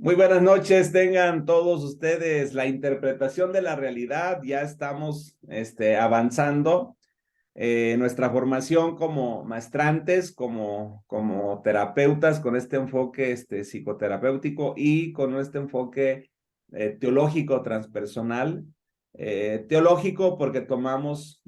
Muy buenas noches, tengan todos ustedes la interpretación de la realidad. Ya estamos avanzando nuestra formación como maestrantes, como terapeutas, con este enfoque psicoterapéutico y con este enfoque teológico transpersonal. Teológico porque tomamos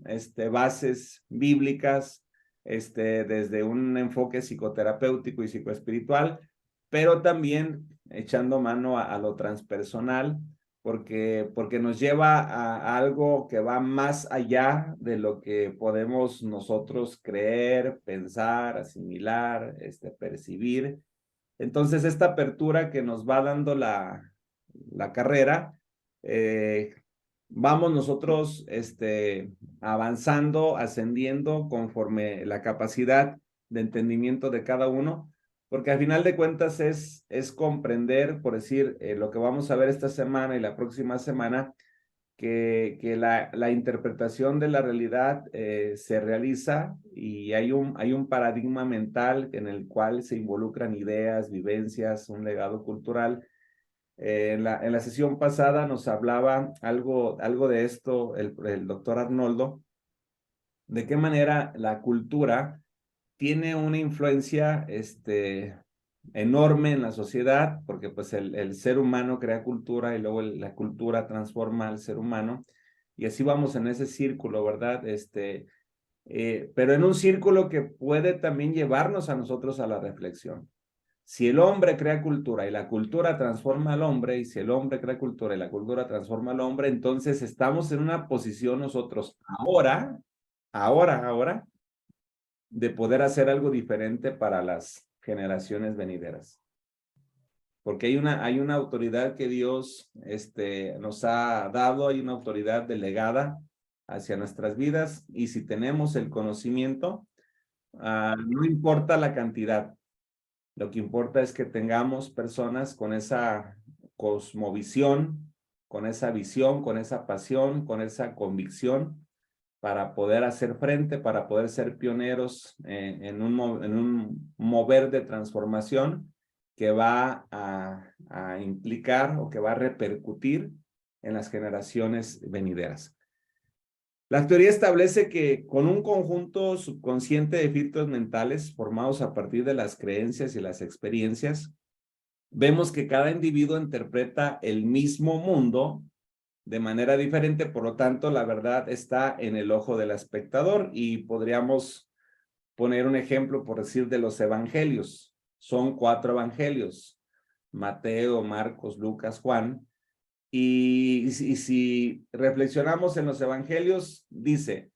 bases bíblicas desde un enfoque psicoterapéutico y psicoespiritual, pero también echando mano a lo transpersonal, porque nos lleva a algo que va más allá de lo que podemos nosotros creer, pensar, asimilar, percibir. Entonces, esta apertura que nos va dando la carrera, eh, vamos nosotros avanzando, ascendiendo conforme la capacidad de entendimiento de cada uno, porque al final de cuentas es comprender, por decir, lo que vamos a ver esta semana y la próxima semana, que la interpretación de la realidad se realiza y hay un paradigma mental en el cual se involucran ideas, vivencias, un legado cultural. En la sesión pasada nos hablaba algo de esto el doctor Arnoldo, de qué manera la cultura tiene una influencia enorme en la sociedad, porque pues el ser humano crea cultura y luego la cultura transforma al ser humano, y así vamos en ese círculo, ¿verdad? Pero en un círculo que puede también llevarnos a nosotros a la reflexión. Si el hombre crea cultura y la cultura transforma al hombre, y si el hombre crea cultura y la cultura transforma al hombre, entonces estamos en una posición nosotros ahora, de poder hacer algo diferente para las generaciones venideras. Porque hay una autoridad que Dios nos ha dado, hay una autoridad delegada hacia nuestras vidas, y si tenemos el conocimiento, no importa la cantidad, lo que importa es que tengamos personas con esa cosmovisión, con esa visión, con esa pasión, con esa convicción, para poder hacer frente, para poder ser pioneros en un mover de transformación que va a implicar o que va a repercutir en las generaciones venideras. La teoría establece que con un conjunto subconsciente de filtros mentales formados a partir de las creencias y las experiencias, vemos que cada individuo interpreta el mismo mundo de manera diferente, por lo tanto, la verdad está en el ojo del espectador, y podríamos poner un ejemplo, por decir, de los evangelios. Son 4 evangelios: Mateo, Marcos, Lucas, Juan. Y si reflexionamos en los evangelios, dice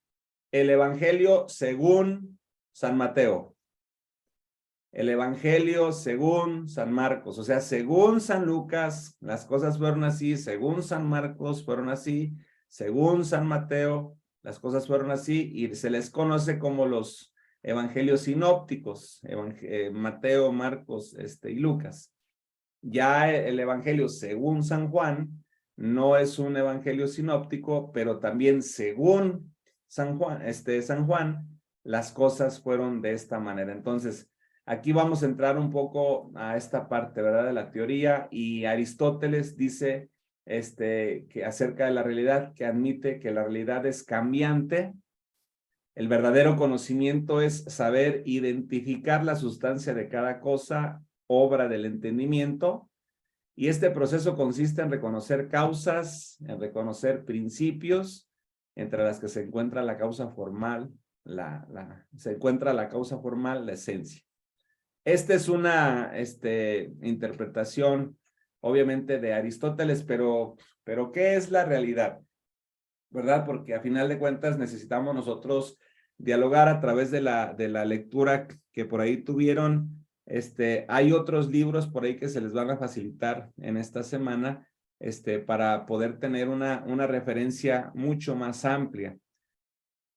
el evangelio según San Mateo, el evangelio según San Marcos, o sea, según San Lucas, las cosas fueron así; según San Marcos, fueron así; según San Mateo, las cosas fueron así, y se les conoce como los evangelios sinópticos, Mateo, Marcos, y Lucas. Ya el evangelio según San Juan no es un evangelio sinóptico, pero también según San Juan, las cosas fueron de esta manera. Entonces, aquí vamos a entrar un poco a esta parte, ¿verdad?, de la teoría, y Aristóteles dice que acerca de la realidad, que admite que la realidad es cambiante. El verdadero conocimiento es saber identificar la sustancia de cada cosa, obra del entendimiento, y este proceso consiste en reconocer causas, en reconocer principios, entre las que se encuentra la causa formal, se encuentra la causa formal, la esencia. Esta es una interpretación, obviamente, de Aristóteles, pero ¿qué es la realidad? ¿Verdad? Porque a final de cuentas necesitamos nosotros dialogar a través de la lectura que por ahí tuvieron. Hay otros libros por ahí que se les van a facilitar en esta semana, para poder tener una referencia mucho más amplia.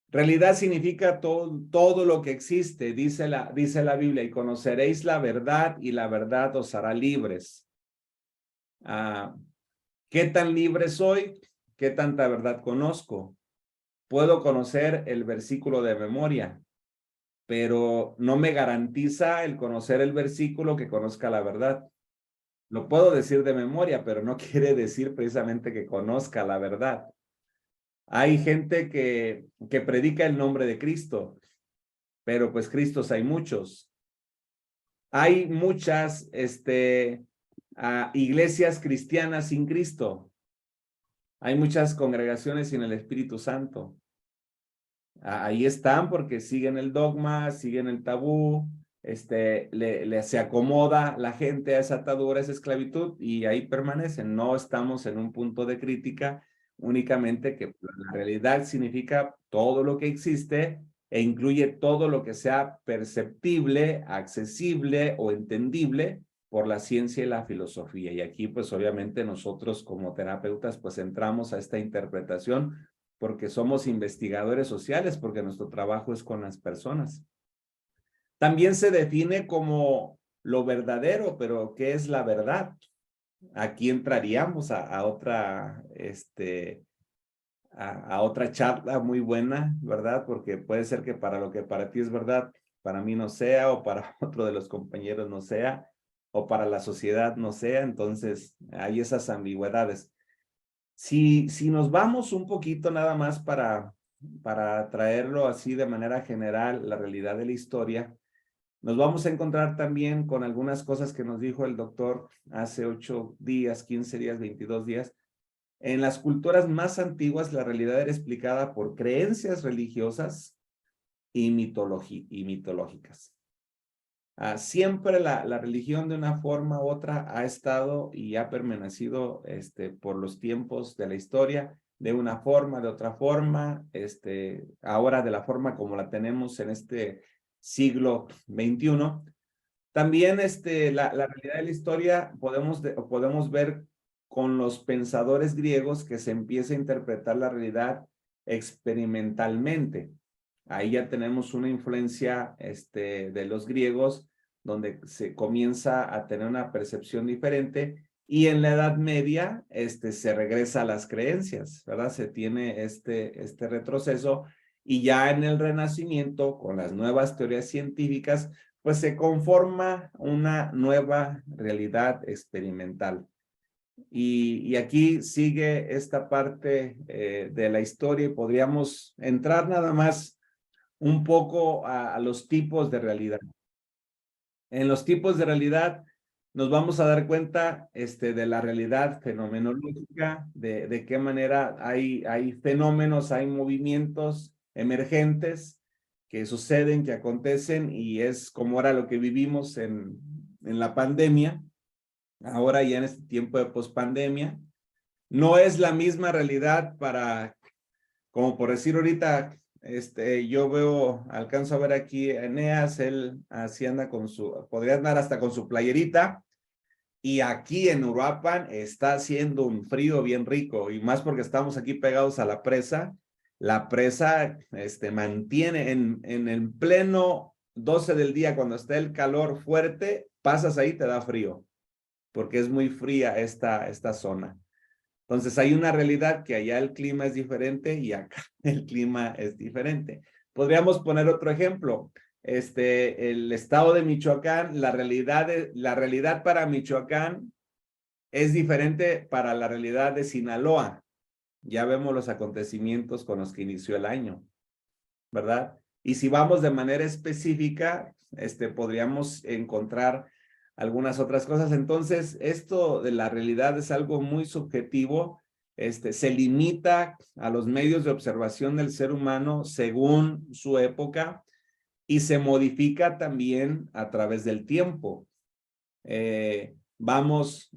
Realidad significa todo lo que existe, dice la Biblia, y conoceréis la verdad y la verdad os hará libres. ¿Qué tan libre soy? ¿Qué tanta verdad conozco? Puedo conocer el versículo de memoria, pero no me garantiza el conocer el versículo que conozca la verdad. Lo puedo decir de memoria, pero no quiere decir precisamente que conozca la verdad. Hay gente que predica el nombre de Cristo, pero pues Cristos hay muchos. Hay muchas iglesias cristianas sin Cristo. Hay muchas congregaciones sin el Espíritu Santo. Ahí están porque siguen el dogma, siguen el tabú, se acomoda la gente a esa atadura, a esa esclavitud, y ahí permanecen. No estamos en un punto de crítica, únicamente que la realidad significa todo lo que existe e incluye todo lo que sea perceptible, accesible o entendible por la ciencia y la filosofía. Y aquí, pues obviamente nosotros como terapeutas, pues entramos a esta interpretación porque somos investigadores sociales, porque nuestro trabajo es con las personas. También se define como lo verdadero, pero ¿qué es la verdad? Aquí entraríamos a otra, a otra charla muy buena, ¿verdad? Porque puede ser que para lo que para ti es verdad, para mí no sea, o para otro de los compañeros no sea, o para la sociedad no sea. Entonces, hay esas ambigüedades. Si nos vamos un poquito nada más para traerlo así de manera general, la realidad de la historia, nos vamos a encontrar también con algunas cosas que nos dijo el doctor hace 8 días, 15 días, 22 días. En las culturas más antiguas, la realidad era explicada por creencias religiosas y mitológicas. Siempre la religión de una forma u otra ha estado y ha permanecido por los tiempos de la historia, de una forma, de otra forma, ahora de la forma como la tenemos en este siglo XXI. También la realidad de la historia podemos ver con los pensadores griegos que se empieza a interpretar la realidad experimentalmente. Ahí ya tenemos una influencia de los griegos, donde se comienza a tener una percepción diferente, y en la Edad Media se regresa a las creencias, ¿verdad? Se tiene este retroceso, y ya en el Renacimiento, con las nuevas teorías científicas, pues se conforma una nueva realidad experimental. Y aquí sigue esta parte de la historia, y podríamos entrar nada más un poco a los tipos de realidad. En los tipos de realidad nos vamos a dar cuenta de la realidad fenomenológica, de qué manera hay fenómenos, hay movimientos emergentes que suceden, que acontecen, y es como era lo que vivimos en la pandemia, ahora ya en este tiempo de pospandemia. No es la misma realidad como por decir ahorita, yo alcanzo a ver aquí a Eneas, él así anda podría andar hasta con su playerita, y aquí en Uruapan está haciendo un frío bien rico, y más porque estamos aquí pegados a la presa. La presa, mantiene en el pleno 12 del día, cuando está el calor fuerte, pasas ahí, te da frío, porque es muy fría esta zona. Entonces hay una realidad que allá el clima es diferente y acá el clima es diferente. Podríamos poner otro ejemplo. El estado de Michoacán, la realidad para Michoacán es diferente para la realidad de Sinaloa. Ya vemos los acontecimientos con los que inició el año, ¿verdad? Y si vamos de manera específica, podríamos encontrar algunas otras cosas. Entonces, esto de la realidad es algo muy subjetivo. Se limita a los medios de observación del ser humano según su época, y se modifica también a través del tiempo. Vamos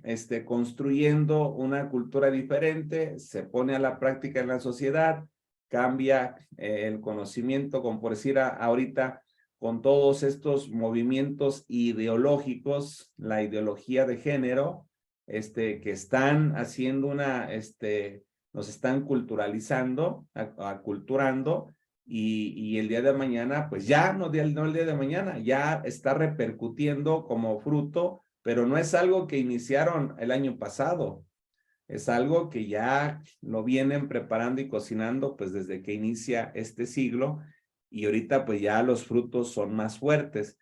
construyendo una cultura diferente, se pone a la práctica en la sociedad, cambia el conocimiento, como por decir ahorita, con todos estos movimientos ideológicos, la ideología de género, que están haciendo nos están culturalizando, aculturando, y el día de mañana, pues ya no el día de mañana, ya está repercutiendo como fruto, pero no es algo que iniciaron el año pasado. Es algo que ya lo vienen preparando y cocinando pues desde que inicia este siglo, y ahorita pues ya los frutos son más fuertes.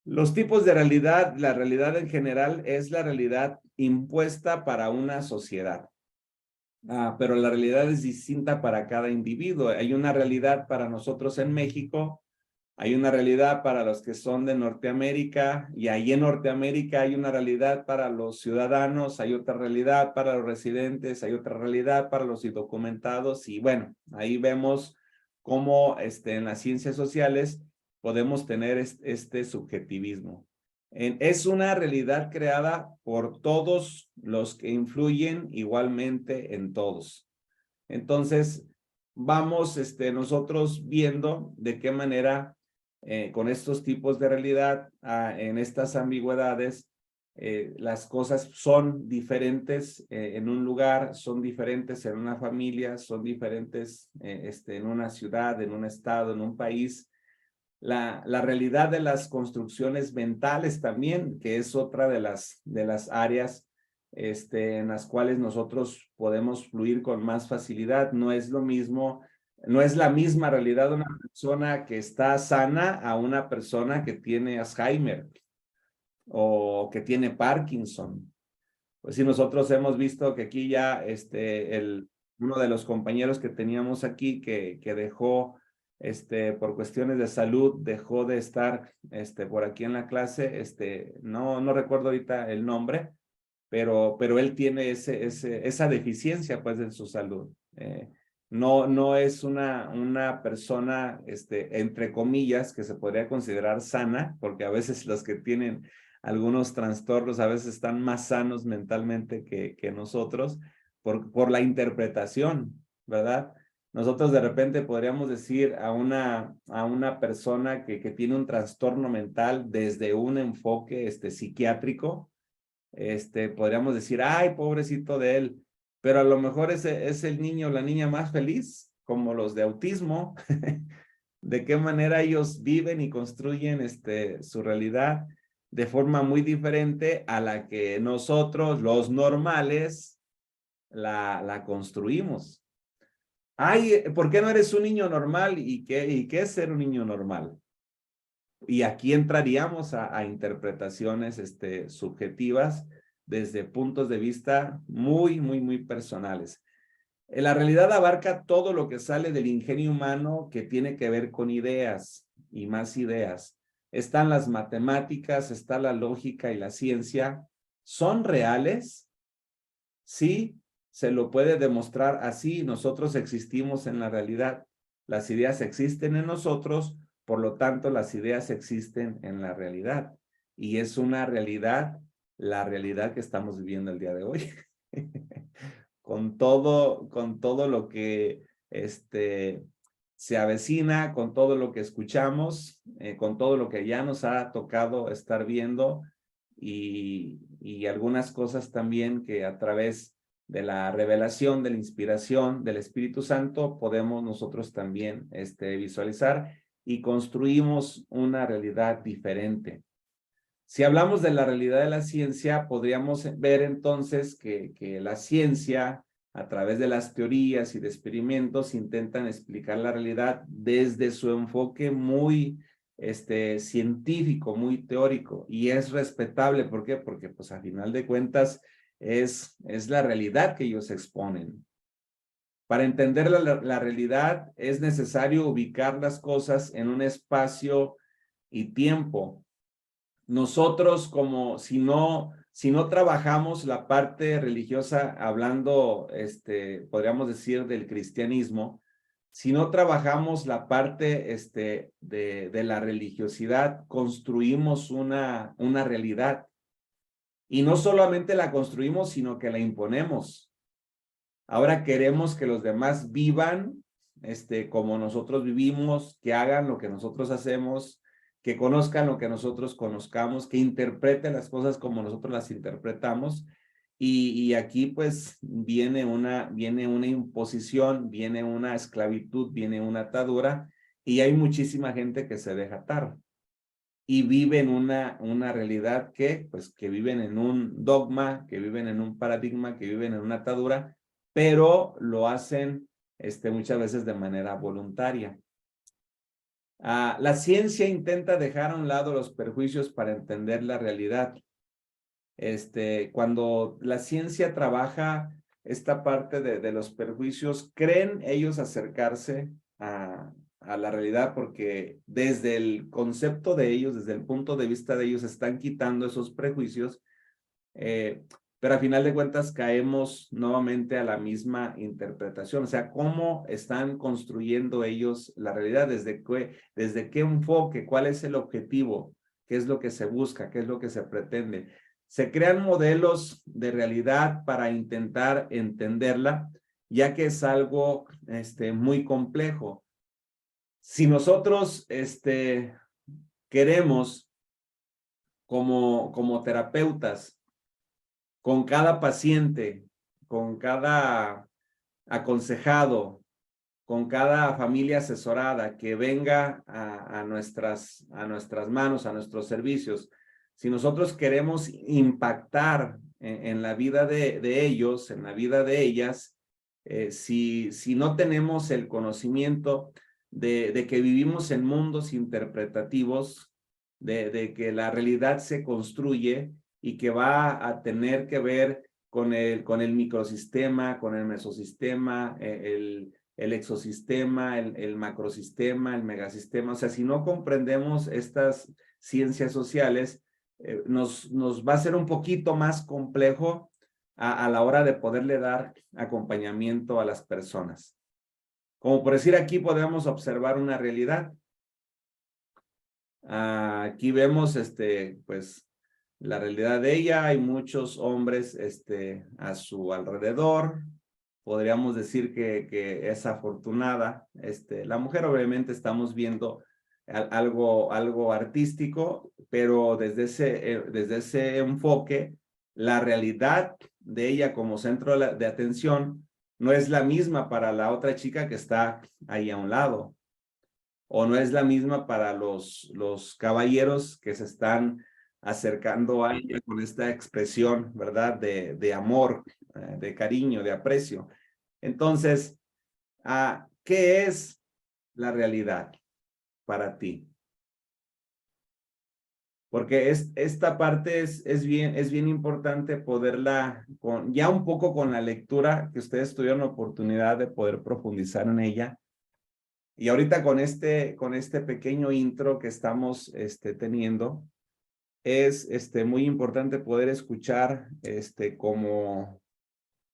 Los tipos de realidad, la realidad en general es la realidad impuesta para una sociedad. Pero la realidad es distinta para cada individuo. Hay una realidad para nosotros en México, hay una realidad para los que son de Norteamérica, y ahí en Norteamérica hay una realidad para los ciudadanos, hay otra realidad para los residentes, hay otra realidad para los indocumentados, y bueno, ahí vemos cómo en las ciencias sociales podemos tener este subjetivismo. Es una realidad creada por todos los que influyen igualmente en todos. Entonces, vamos nosotros viendo de qué manera con estos tipos de realidad, en estas ambigüedades, las cosas son diferentes en un lugar, son diferentes en una familia, son diferentes en una ciudad, en un estado, en un país. La realidad de las construcciones mentales también, que es otra de las áreas en las cuales nosotros podemos fluir con más facilidad. No es lo mismo, no es la misma realidad de una persona que está sana a una persona que tiene Alzheimer o que tiene Parkinson. Pues sí, nosotros hemos visto que aquí ya uno de los compañeros que teníamos aquí que dejó por cuestiones de salud, dejó de estar por aquí en la clase, no recuerdo ahorita el nombre, pero él tiene esa deficiencia pues en su salud. No es una persona, entre comillas, que se podría considerar sana, porque a veces los que tienen algunos trastornos a veces están más sanos mentalmente que nosotros por la interpretación, ¿verdad? Nosotros de repente podríamos decir a una persona que tiene un trastorno mental desde un enfoque psiquiátrico, podríamos decir, ay, pobrecito de él, pero a lo mejor ese es el niño o la niña más feliz, como los de autismo, de qué manera ellos viven y construyen su realidad de forma muy diferente a la que nosotros, los normales, la construimos. Ay, ¿por qué no eres un niño normal? ¿Y qué es ser un niño normal? Y aquí entraríamos a interpretaciones subjetivas desde puntos de vista muy personales. La realidad abarca todo lo que sale del ingenio humano que tiene que ver con ideas y más ideas. Están las matemáticas, está la lógica y la ciencia. ¿Son reales? Sí, se lo puede demostrar así. Nosotros existimos en la realidad. Las ideas existen en nosotros, por lo tanto, las ideas existen en la realidad. Y es una realidad, la realidad que estamos viviendo el día de hoy. con todo lo que se avecina, con todo lo que escuchamos, con todo lo que ya nos ha tocado estar viendo, y algunas cosas también que a través de la revelación, de la inspiración del Espíritu Santo podemos nosotros también visualizar, y construimos una realidad diferente. Si hablamos de la realidad de la ciencia, podríamos ver entonces que la ciencia, a través de las teorías y de experimentos, intentan explicar la realidad desde su enfoque muy científico, muy teórico, y es respetable. ¿Por qué? Porque pues a final de cuentas es la realidad que ellos exponen. Para entender la realidad es necesario ubicar las cosas en un espacio y tiempo. Nosotros, como si no trabajamos la parte religiosa, hablando, podríamos decir, del cristianismo, si no trabajamos la parte de la religiosidad, construimos una realidad. Y no solamente la construimos, sino que la imponemos. Ahora queremos que los demás vivan como nosotros vivimos, que hagan lo que nosotros hacemos, que conozcan lo que nosotros conozcamos, que interpreten las cosas como nosotros las interpretamos. Y aquí pues viene una imposición, viene una esclavitud, viene una atadura, y hay muchísima gente que se deja atar y viven una realidad que viven en un dogma, que viven en un paradigma, que viven en una atadura, pero lo hacen muchas veces de manera voluntaria. La ciencia intenta dejar a un lado los prejuicios para entender la realidad. Cuando la ciencia trabaja esta parte de los prejuicios, creen ellos acercarse a la realidad porque desde el concepto de ellos, desde el punto de vista de ellos, están quitando esos prejuicios, pero a final de cuentas caemos nuevamente a la misma interpretación, o sea, cómo están construyendo ellos la realidad, desde qué enfoque, cuál es el objetivo, qué es lo que se busca, qué es lo que se pretende. Se crean modelos de realidad para intentar entenderla, ya que es algo muy complejo. Si nosotros queremos, como terapeutas, con cada paciente, con cada aconsejado, con cada familia asesorada que venga a nuestras manos, a nuestros servicios, si nosotros queremos impactar en la vida de ellos, en la vida de ellas, si no tenemos el conocimiento de que vivimos en mundos interpretativos, de que la realidad se construye y que va a tener que ver con el microsistema, con el mesosistema, el exosistema, el macrosistema, el megasistema. O sea, si no comprendemos estas ciencias sociales, nos va a ser un poquito más complejo a la hora de poderle dar acompañamiento a las personas. Como por decir, aquí podemos observar una realidad. Aquí vemos, pues, la realidad de ella. Hay muchos hombres, a su alrededor. Podríamos decir que es afortunada. La mujer, obviamente, estamos viendo algo artístico, pero desde ese enfoque, la realidad de ella como centro de atención no es la misma para la otra chica que está ahí a un lado, o no es la misma para los caballeros que se están acercando a ella con esta expresión, ¿verdad? De amor, de cariño, de aprecio. Entonces, ¿qué es la realidad para ti? Porque esta parte es bien importante poderla, ya un poco con la lectura, que ustedes tuvieron la oportunidad de poder profundizar en ella. Y ahorita con este pequeño intro que estamos teniendo, es muy importante poder escuchar como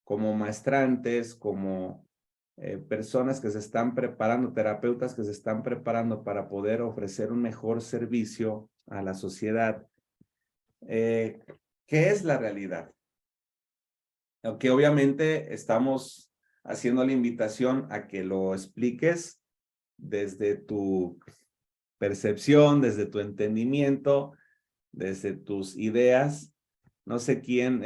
maestrantes, como personas que se están preparando, terapeutas que se están preparando para poder ofrecer un mejor servicio a la sociedad. ¿Qué es la realidad? Aunque obviamente estamos haciendo la invitación a que lo expliques desde tu percepción, desde tu entendimiento, desde tus ideas. No sé quién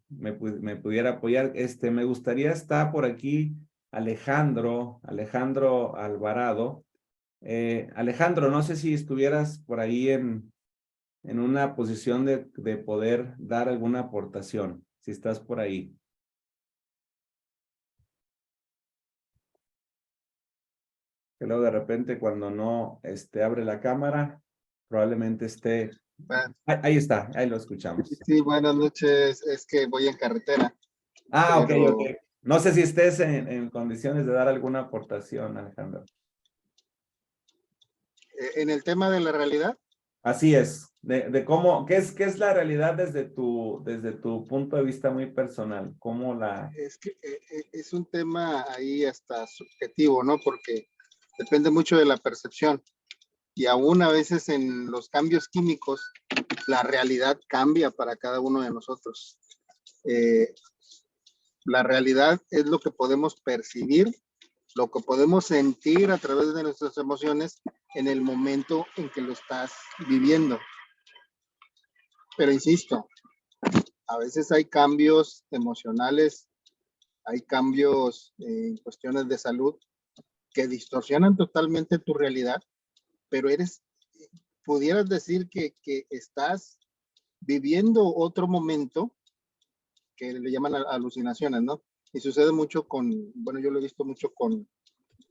me pudiera apoyar. Me gustaría estar por aquí Alejandro Alvarado. Alejandro, no sé si estuvieras por ahí en una posición de poder dar alguna aportación, si estás por ahí. Que luego de repente cuando no abre la cámara, probablemente esté... Bueno, Ahí está, ahí lo escuchamos. sí, buenas noches. Es que voy en carretera, Ok. pero No sé si estés en condiciones de dar alguna aportación, Alejandro. en el tema de la realidad, Así es, de cómo, ¿qué es la realidad desde tu punto de vista muy personal? ¿Cómo la... es que es un tema ahí hasta subjetivo, ¿no? Porque depende mucho de la percepción. Y aún a veces en los cambios químicos, la realidad cambia para cada uno de nosotros. La realidad es lo que podemos percibir, lo que podemos sentir a través de nuestras emociones en el momento en que lo estás viviendo. Pero insisto, a veces hay cambios emocionales, hay cambios en cuestiones de salud que distorsionan totalmente tu realidad, pero pudieras decir que estás viviendo otro momento que le llaman alucinaciones, ¿no? Y sucede mucho bueno, yo lo he visto mucho con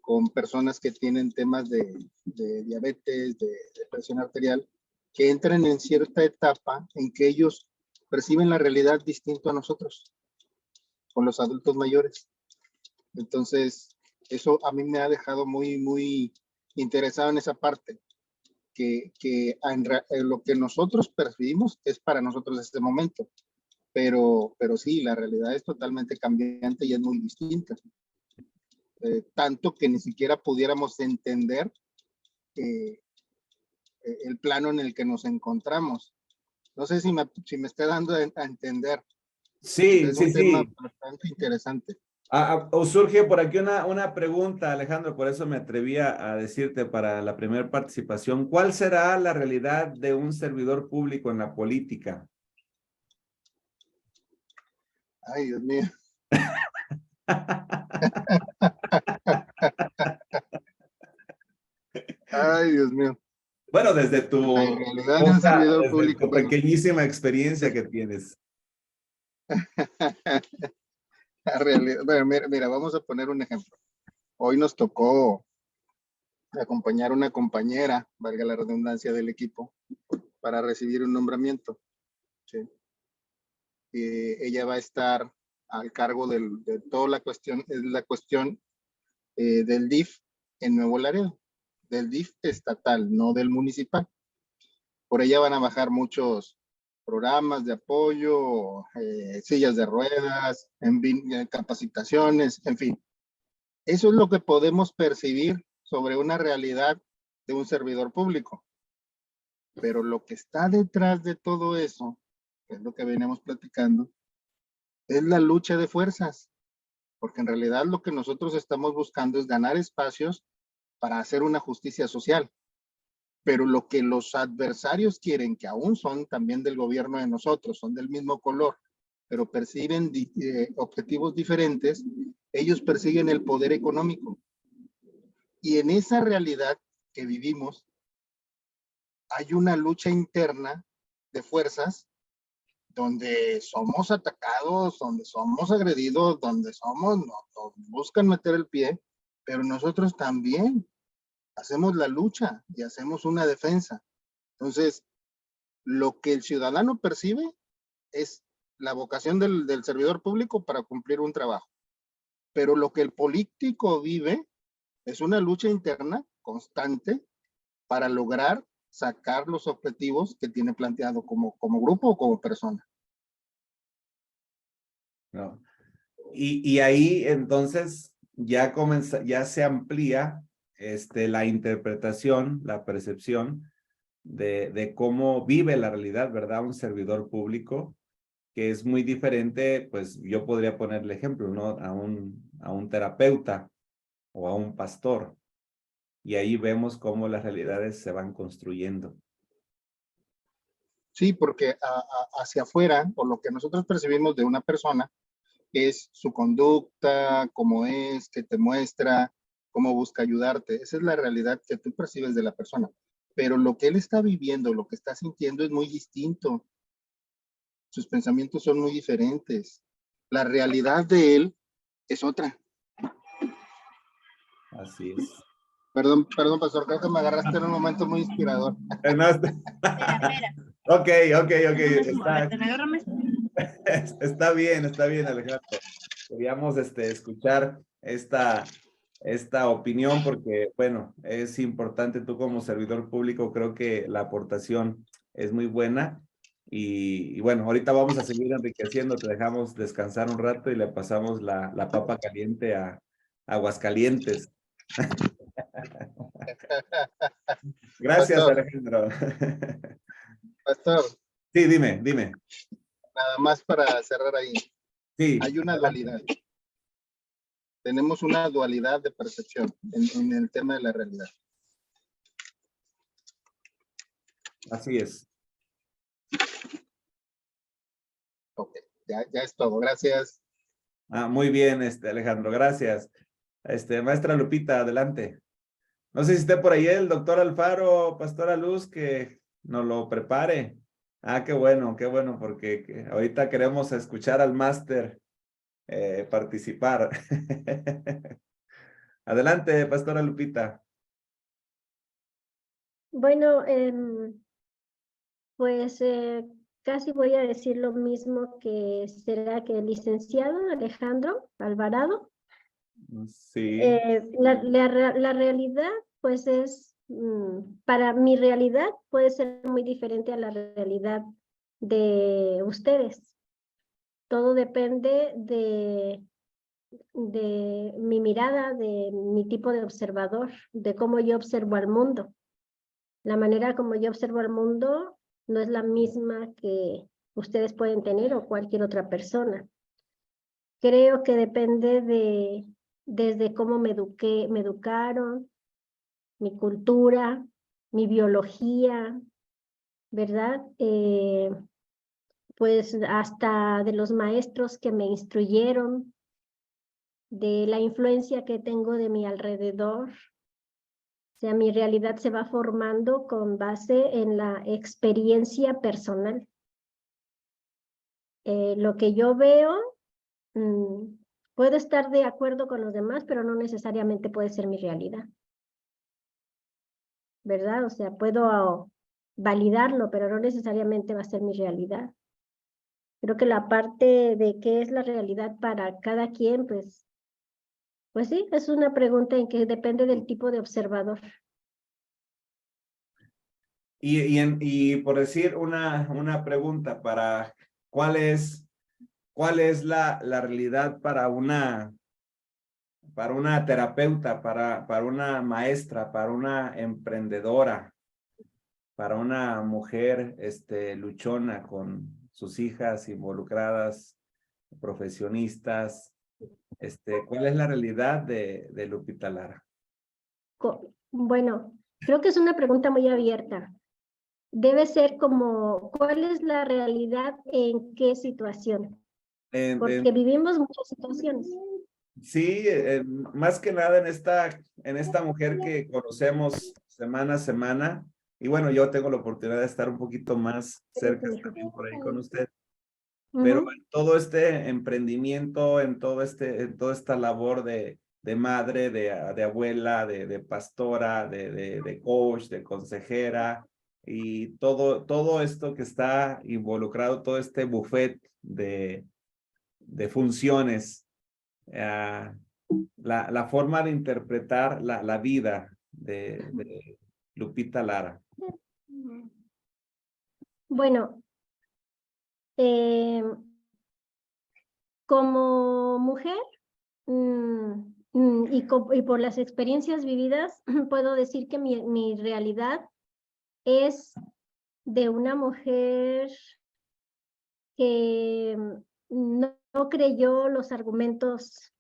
con personas que tienen temas de diabetes, de presión arterial, que entran en cierta etapa en que ellos perciben la realidad distinto a nosotros, con los adultos mayores. Entonces, eso a mí me ha dejado muy interesado en esa parte, que en lo que nosotros percibimos es para nosotros este momento, pero sí, la realidad es totalmente cambiante y es muy distinta. Tanto que ni siquiera pudiéramos entender el plano en el que nos encontramos. No sé si me está dando a entender. Sí, Es sí, un tema sí. bastante interesante. O surge por aquí una pregunta, Alejandro, por eso me atreví a decirte para la primera participación. ¿Cuál será la realidad de un servidor público en la política? Ay, Dios mío. Ay, Dios mío. Bueno, La realidad de un servidor desde público, tu bueno. pequeñísima experiencia que tienes. La realidad, bueno, mira, vamos a poner un ejemplo. Hoy nos tocó acompañar a una compañera, valga la redundancia, del equipo, para recibir un nombramiento. ¿Sí? Ella va a estar al cargo de toda la cuestión, es la cuestión del DIF en Nuevo Laredo, del DIF estatal, no del municipal. Por ella van a bajar muchos programas de apoyo, sillas de ruedas, capacitaciones, en fin. Eso es lo que podemos percibir sobre una realidad de un servidor público. Pero lo que está detrás de todo eso, que es lo que venimos platicando, es la lucha de fuerzas. Porque en realidad lo que nosotros estamos buscando es ganar espacios para hacer una justicia social. Pero lo que los adversarios quieren, que aún son también del gobierno de nosotros, son del mismo color, pero perciben objetivos diferentes, ellos persiguen el poder económico. Y en esa realidad que vivimos, hay una lucha interna de fuerzas donde somos atacados, donde somos agredidos, donde nos buscan meter el pie, pero nosotros también hacemos la lucha y hacemos una defensa. Entonces, lo que el ciudadano percibe es la vocación del servidor público para cumplir un trabajo, pero lo que el político vive es una lucha interna constante para lograr sacar los objetivos que tiene planteado como grupo o como persona. ¿No? Y ahí entonces ya se amplía la interpretación, la percepción de cómo vive la realidad, ¿verdad? Un servidor público, que es muy diferente, pues yo podría ponerle ejemplo, ¿no? A un terapeuta o a un pastor. Y ahí vemos cómo las realidades se van construyendo. Sí, porque hacia afuera, o lo que nosotros percibimos de una persona, es su conducta, cómo es, qué te muestra, cómo busca ayudarte. Esa es la realidad que tú percibes de la persona. Pero lo que él está viviendo, lo que está sintiendo es muy distinto. Sus pensamientos son muy diferentes. La realidad de él es otra. Así es. Perdón, pastor, creo que me agarraste en un momento muy inspirador. Espera. Ok. Está bien, Alejandro. Queríamos escuchar esta opinión porque, bueno, es importante tú como servidor público, creo que la aportación es muy buena y bueno, ahorita vamos a seguir enriqueciendo, te dejamos descansar un rato y le pasamos la papa caliente a Aguascalientes. Gracias, Pastor, Alejandro. pastor, Sí, dime. nada más para cerrar ahí. Sí, Hay una dualidad. Tenemos una dualidad de percepción en el tema de la realidad. así es. Ok, ya es todo. Gracias. Muy bien, Alejandro, gracias. Maestra Lupita, adelante. No sé si esté por ahí el doctor Alfaro, Pastora Luz, que nos lo prepare. Qué bueno, porque ahorita queremos escuchar al máster participar. Adelante, Pastora Lupita. Bueno, pues casi voy a decir lo mismo que será que el licenciado Alejandro Alvarado. Sí. La realidad, pues es, para mi realidad puede ser muy diferente a la realidad de ustedes. Todo depende de mi mirada, de mi tipo de observador, de cómo yo observo al mundo. La manera como yo observo al mundo no es la misma que ustedes pueden tener o cualquier otra persona. Creo que depende desde cómo me educaron, mi cultura, mi biología, ¿verdad? Pues hasta de los maestros que me instruyeron, de la influencia que tengo de mi alrededor. O sea, mi realidad se va formando con base en la experiencia personal. Lo que yo veo, puedo estar de acuerdo con los demás, pero no necesariamente puede ser mi realidad, ¿verdad? O sea, puedo validarlo, pero no necesariamente va a ser mi realidad. Creo que la parte de qué es la realidad para cada quien, pues sí, es una pregunta en que depende del tipo de observador. Y por decir una pregunta para ¿cuál es la realidad para una terapeuta, para una maestra, para una emprendedora, para una mujer luchona con sus hijas involucradas, profesionistas? ¿Cuál es la realidad de Lupita Lara? Bueno, creo que es una pregunta muy abierta. Debe ser como, ¿cuál es la realidad en qué situación? Porque vivimos muchas situaciones. Sí, más que nada en esta mujer que conocemos semana a semana. Y bueno, yo tengo la oportunidad de estar un poquito más cerca también por ahí con usted. Pero en todo este emprendimiento, en toda esta labor de madre, de abuela, de pastora, de coach, de consejera, y todo esto que está involucrado, todo este buffet de funciones, la forma de interpretar la vida de Lupita Lara. Bueno, como mujer y por las experiencias vividas, puedo decir que mi realidad es de una mujer que no creyó los argumentos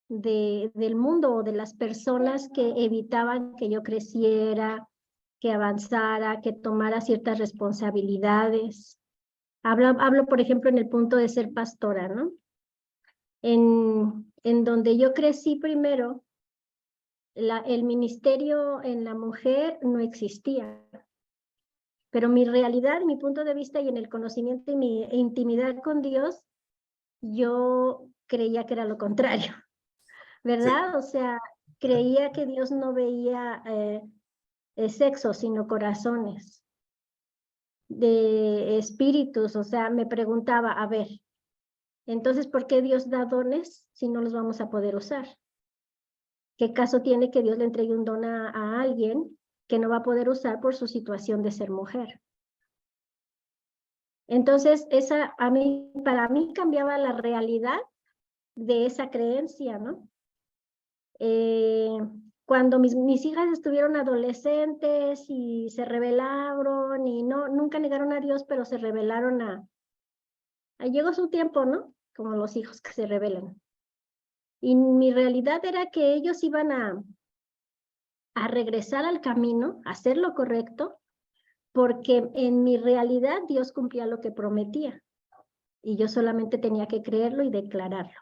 del mundo o de las personas que evitaban que yo creciera, que avanzara, que tomara ciertas responsabilidades. Hablo, por ejemplo, en el punto de ser pastora, ¿no? En donde yo crecí primero, el ministerio en la mujer no existía. Pero mi realidad, mi punto de vista y en el conocimiento y mi intimidad con Dios, yo creía que era lo contrario, ¿verdad? Sí. O sea, creía que Dios no veía sexo, sino corazones, de espíritus. O sea, me preguntaba, a ver, entonces, ¿por qué Dios da dones si no los vamos a poder usar? ¿Qué caso tiene que Dios le entregue un don a alguien que no va a poder usar por su situación de ser mujer? Entonces, para mí cambiaba la realidad de esa creencia, ¿no? Cuando mis hijas estuvieron adolescentes y se rebelaron y nunca negaron a Dios, pero se rebelaron llegó su tiempo, ¿no? Como los hijos que se rebelan. Y mi realidad era que ellos iban a regresar al camino, a hacer lo correcto, porque en mi realidad Dios cumplía lo que prometía. Y yo solamente tenía que creerlo y declararlo.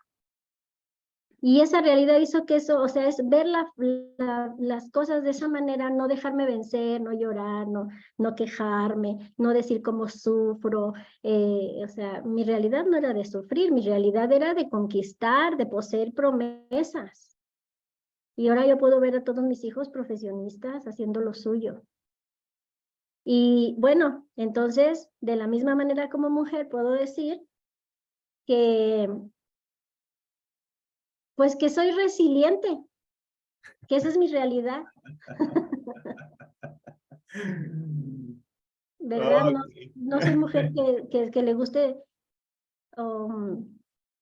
Y esa realidad hizo que eso, o sea, es ver las cosas de esa manera, no dejarme vencer, no llorar, no quejarme, no decir cómo sufro. O sea, mi realidad no era de sufrir, mi realidad era de conquistar, de poseer promesas. Y ahora yo puedo ver a todos mis hijos profesionistas haciendo lo suyo. Y bueno, entonces, de la misma manera como mujer, puedo decir que, pues que soy resiliente, que esa es mi realidad, ¿verdad? No, no soy mujer que le guste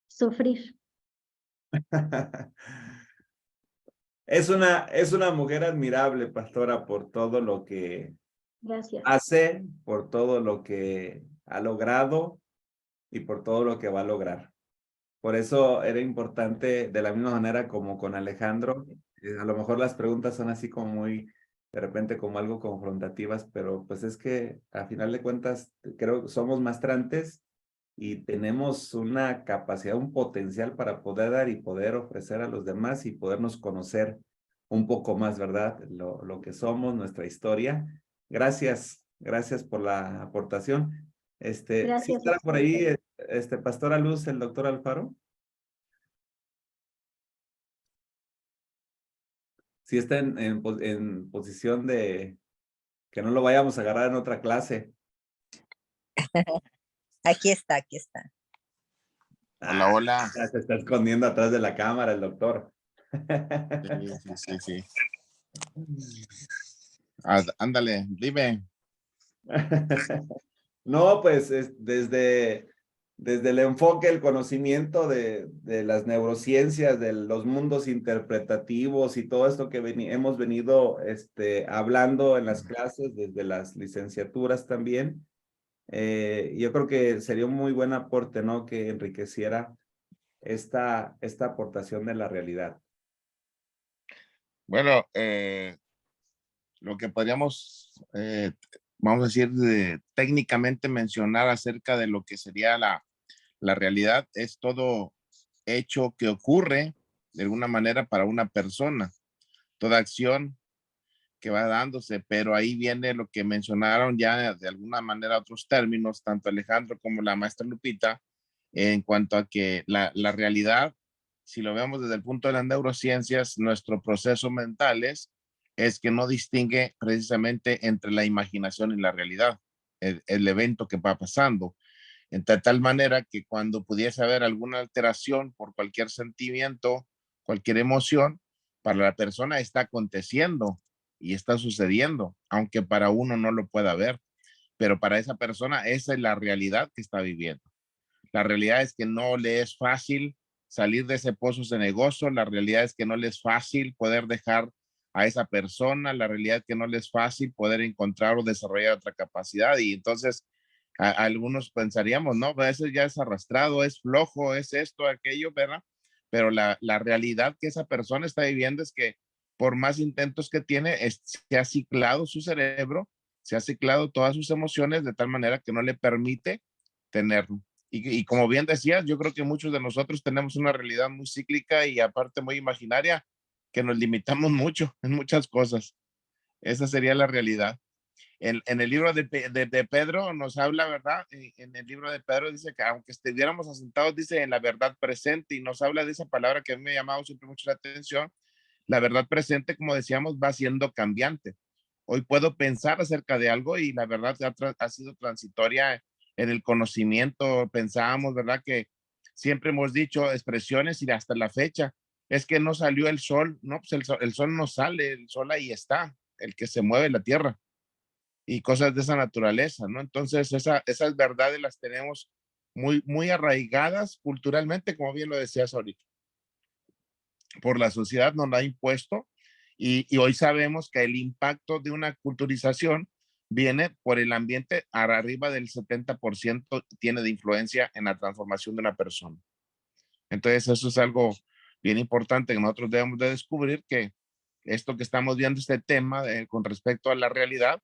sufrir. Es una mujer admirable, pastora, por todo lo que Gracias. hace, por todo lo que ha logrado y por todo lo que va a lograr. Por eso era importante, de la misma manera como con Alejandro, a lo mejor las preguntas son así como muy, de repente como algo confrontativas, pero pues es que a final de cuentas creo que somos mastrantes y tenemos una capacidad, un potencial para poder dar y poder ofrecer a los demás y podernos conocer un poco más, ¿verdad? Lo que somos, nuestra historia. Gracias por la aportación. ¿Sí Gracias a estará por usted. ahí, Pastora Luz, el doctor Alfaro? Sí está en posición de que no lo vayamos a agarrar en otra clase. Aquí está, aquí está. Hola, hola. Ya se está escondiendo atrás de la cámara el doctor. Sí. Ándale, dime. No, pues desde el enfoque, el conocimiento de las neurociencias, de los mundos interpretativos y todo esto que hemos venido hablando en las clases, desde las licenciaturas también. Yo creo que sería un muy buen aporte, ¿no? Que enriqueciera esta aportación de la realidad. Bueno, lo que podríamos, vamos a decir, técnicamente mencionar acerca de lo que sería la realidad es todo hecho que ocurre de alguna manera para una persona, toda acción que va dándose, pero ahí viene lo que mencionaron ya de alguna manera otros términos, tanto Alejandro como la maestra Lupita, en cuanto a que la realidad, si lo vemos desde el punto de las neurociencias, nuestro proceso mentales es que no distingue precisamente entre la imaginación y la realidad, el evento que va pasando. En tal manera que cuando pudiese haber alguna alteración por cualquier sentimiento, cualquier emoción, para la persona está aconteciendo y está sucediendo, aunque para uno no lo pueda ver, pero para esa persona esa es la realidad que está viviendo. La realidad es que no le es fácil salir de ese pozo cenagoso, la realidad es que no le es fácil poder dejar a esa persona, la realidad es que no le es fácil poder encontrar o desarrollar otra capacidad y entonces algunos pensaríamos, no, a veces ya es arrastrado, es flojo, es esto, aquello, ¿verdad? Pero la realidad que esa persona está viviendo es que por más intentos que tiene, se ha ciclado su cerebro, se ha ciclado todas sus emociones de tal manera que no le permite tenerlo. Y como bien decías, yo creo que muchos de nosotros tenemos una realidad muy cíclica y aparte muy imaginaria, que nos limitamos mucho en muchas cosas. Esa sería la realidad. En el libro de Pedro nos habla, ¿verdad? En el libro de Pedro dice que aunque estuviéramos asentados, dice en la verdad presente y nos habla de esa palabra que a mí me ha llamado siempre mucho la atención. La verdad presente, como decíamos, va siendo cambiante. Hoy puedo pensar acerca de algo y la verdad ha sido transitoria en el conocimiento. Pensábamos, ¿verdad? Que siempre hemos dicho expresiones y hasta la fecha, es que no salió el sol, no, pues el sol no sale, el sol ahí está, el que se mueve la tierra y cosas de esa naturaleza, ¿no? Entonces, esas verdades las tenemos muy arraigadas culturalmente, como bien lo decías ahorita, por la sociedad nos la ha impuesto y hoy sabemos que el impacto de una culturización viene por el ambiente, arriba del 70% tiene de influencia en la transformación de una persona. Entonces, eso es algo bien importante que nosotros debemos de descubrir, que esto que estamos viendo, este tema con respecto a la realidad,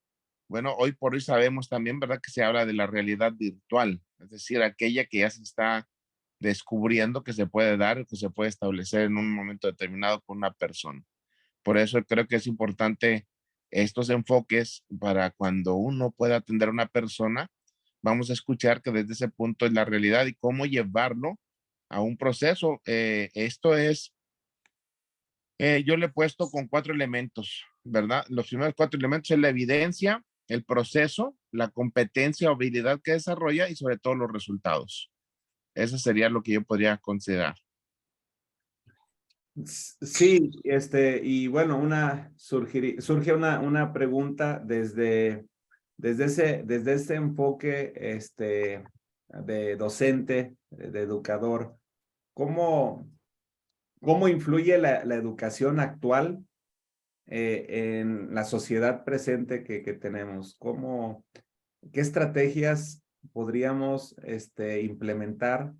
bueno, hoy por hoy sabemos también, ¿verdad? Que se habla de la realidad virtual, es decir, aquella que ya se está descubriendo que se puede dar, que se puede establecer en un momento determinado con una persona. Por eso creo que es importante estos enfoques para cuando uno pueda atender a una persona, vamos a escuchar que desde ese punto es la realidad y cómo llevarlo a un proceso. Esto es Yo le he puesto con 4 elementos, ¿verdad? Los primeros 4 elementos es la evidencia, el proceso, la competencia o habilidad que desarrolla y sobre todo los resultados. Eso sería lo que yo podría considerar. Sí, y bueno, surge una pregunta desde ese enfoque, de docente, de educador. ¿Cómo influye la educación actual en la sociedad presente que tenemos? ¿Qué estrategias podríamos implementar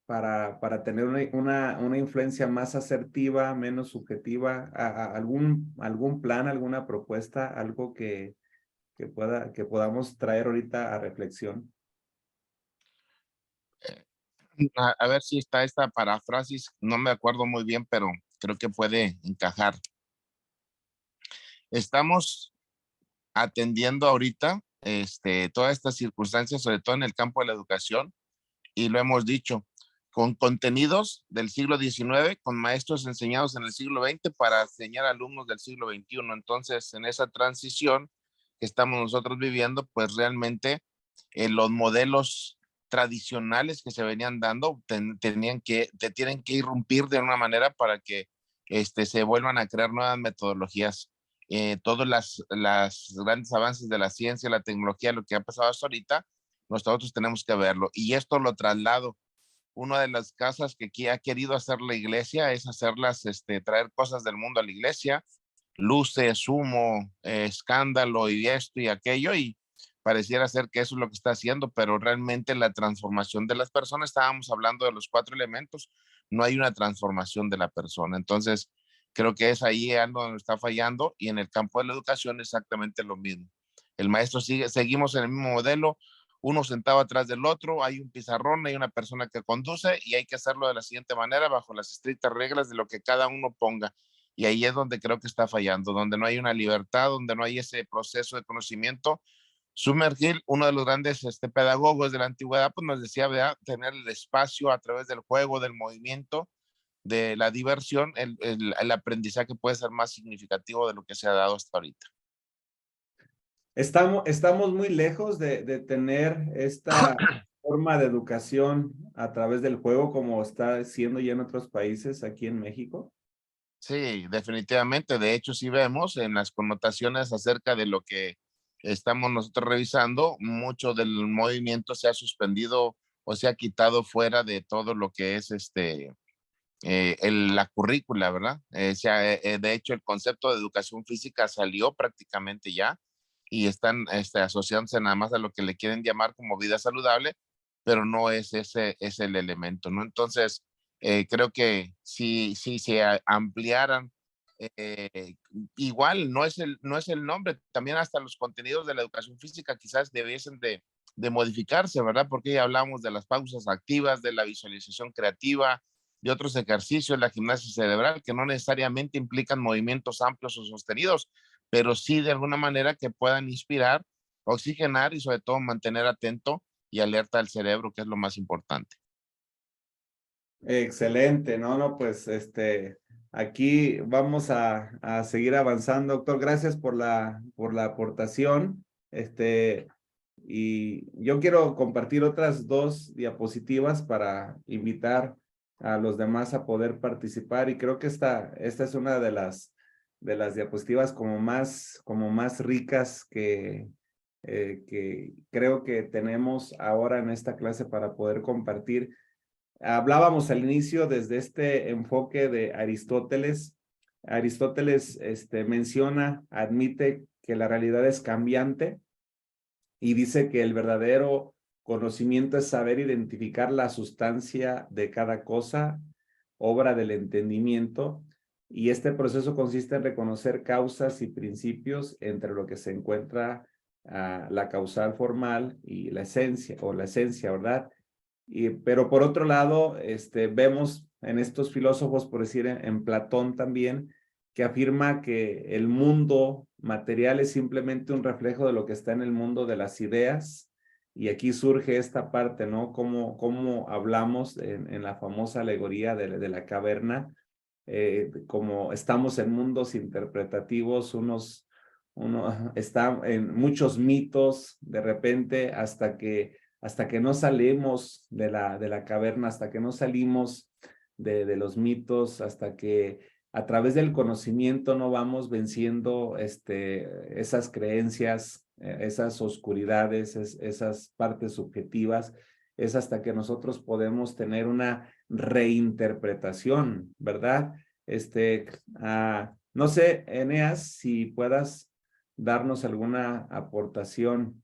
para tener una influencia más asertiva, menos subjetiva? ¿Algún plan, alguna propuesta, algo que podamos traer ahorita a reflexión? A ver si está esta paráfrasis, no me acuerdo muy bien, pero creo que puede encajar. Estamos atendiendo ahorita todas estas circunstancias, sobre todo en el campo de la educación, y lo hemos dicho, con contenidos del siglo XIX, con maestros enseñados en el siglo XX para enseñar a alumnos del siglo XXI. Entonces, en esa transición que estamos nosotros viviendo, pues realmente los modelos tradicionales que se venían dando tienen que irrumpir de una manera para que se vuelvan a crear nuevas metodologías. Todos las grandes avances de la ciencia, la tecnología, lo que ha pasado hasta ahorita, nosotros tenemos que verlo. Y esto lo traslado. Una de las cosas que ha querido hacer la iglesia es traer cosas del mundo a la iglesia, luces, humo, escándalo y esto y aquello, y pareciera ser que eso es lo que está haciendo, pero realmente la transformación de las personas, estábamos hablando de los 4 elementos, no hay una transformación de la persona. Entonces, creo que es ahí algo donde está fallando, y en el campo de la educación exactamente lo mismo. El maestro seguimos en el mismo modelo, uno sentado atrás del otro, hay un pizarrón, hay una persona que conduce y hay que hacerlo de la siguiente manera, bajo las estrictas reglas de lo que cada uno ponga. Y ahí es donde creo que está fallando, donde no hay una libertad, donde no hay ese proceso de conocimiento. Sumergir, uno de los grandes pedagogos de la antigüedad, pues nos decía, ¿verdad? Tener el espacio a través del juego, del movimiento, de la diversión, el aprendizaje puede ser más significativo de lo que se ha dado hasta ahorita. Estamos muy lejos de tener esta forma de educación a través del juego como está siendo ya en otros países, aquí en México. Sí, definitivamente. De hecho, sí vemos en las connotaciones acerca de lo que estamos nosotros revisando, mucho del movimiento se ha suspendido o se ha quitado fuera de todo lo que es la currícula, ¿verdad? De hecho, el concepto de educación física salió prácticamente ya, y están asociándose nada más a lo que le quieren llamar como vida saludable, pero no es es el elemento, ¿no? Entonces, creo que si se ampliaran, eh, igual no es el nombre, también hasta los contenidos de la educación física quizás debiesen de modificarse, ¿verdad? Porque ya hablamos de las pausas activas, de la visualización creativa, de otros ejercicios, la gimnasia cerebral, que no necesariamente implican movimientos amplios o sostenidos, pero sí de alguna manera que puedan inspirar, oxigenar y sobre todo mantener atento y alerta al cerebro, que es lo más importante. Excelente, no, pues aquí vamos a seguir avanzando, doctor. Gracias por la aportación. Y yo quiero compartir otras 2 diapositivas para invitar a los demás a poder participar. Y creo que esta es una de las diapositivas como más ricas que creo que tenemos ahora en esta clase para poder compartir. Hablábamos al inicio desde este enfoque de Aristóteles. Aristóteles admite que la realidad es cambiante y dice que el verdadero conocimiento es saber identificar la sustancia de cada cosa, obra del entendimiento, y este proceso consiste en reconocer causas y principios entre lo que se encuentra la causal formal y la esencia, ¿verdad? Pero por otro lado, vemos en estos filósofos, por decir en Platón también, que afirma que el mundo material es simplemente un reflejo de lo que está en el mundo de las ideas. Y aquí surge esta parte, ¿no? Cómo hablamos en la famosa alegoría de la caverna, como estamos en mundos interpretativos, uno está en muchos mitos de repente hasta que no salimos de la caverna, hasta que no salimos de los mitos, hasta que a través del conocimiento no vamos venciendo esas creencias, esas oscuridades, esas partes subjetivas, es hasta que nosotros podemos tener una reinterpretación, ¿verdad? No sé, Eneas, si puedas darnos alguna aportación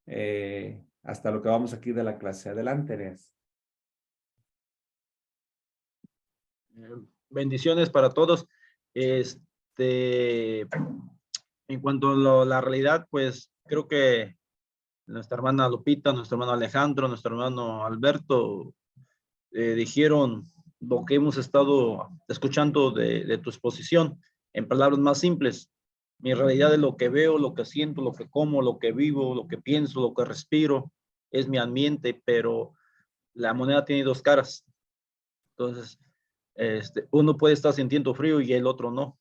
hasta lo que vamos aquí de la clase. Adelante, Eneas. Bendiciones para todos. En cuanto a la realidad, pues creo que nuestra hermana Lupita, nuestro hermano Alejandro, nuestro hermano Alberto dijeron lo que hemos estado escuchando de tu exposición en palabras más simples. Mi realidad es lo que veo, lo que siento, lo que como, lo que vivo, lo que pienso, lo que respiro, es mi ambiente, pero la moneda tiene dos caras. Entonces, uno puede estar sintiendo frío y el otro no.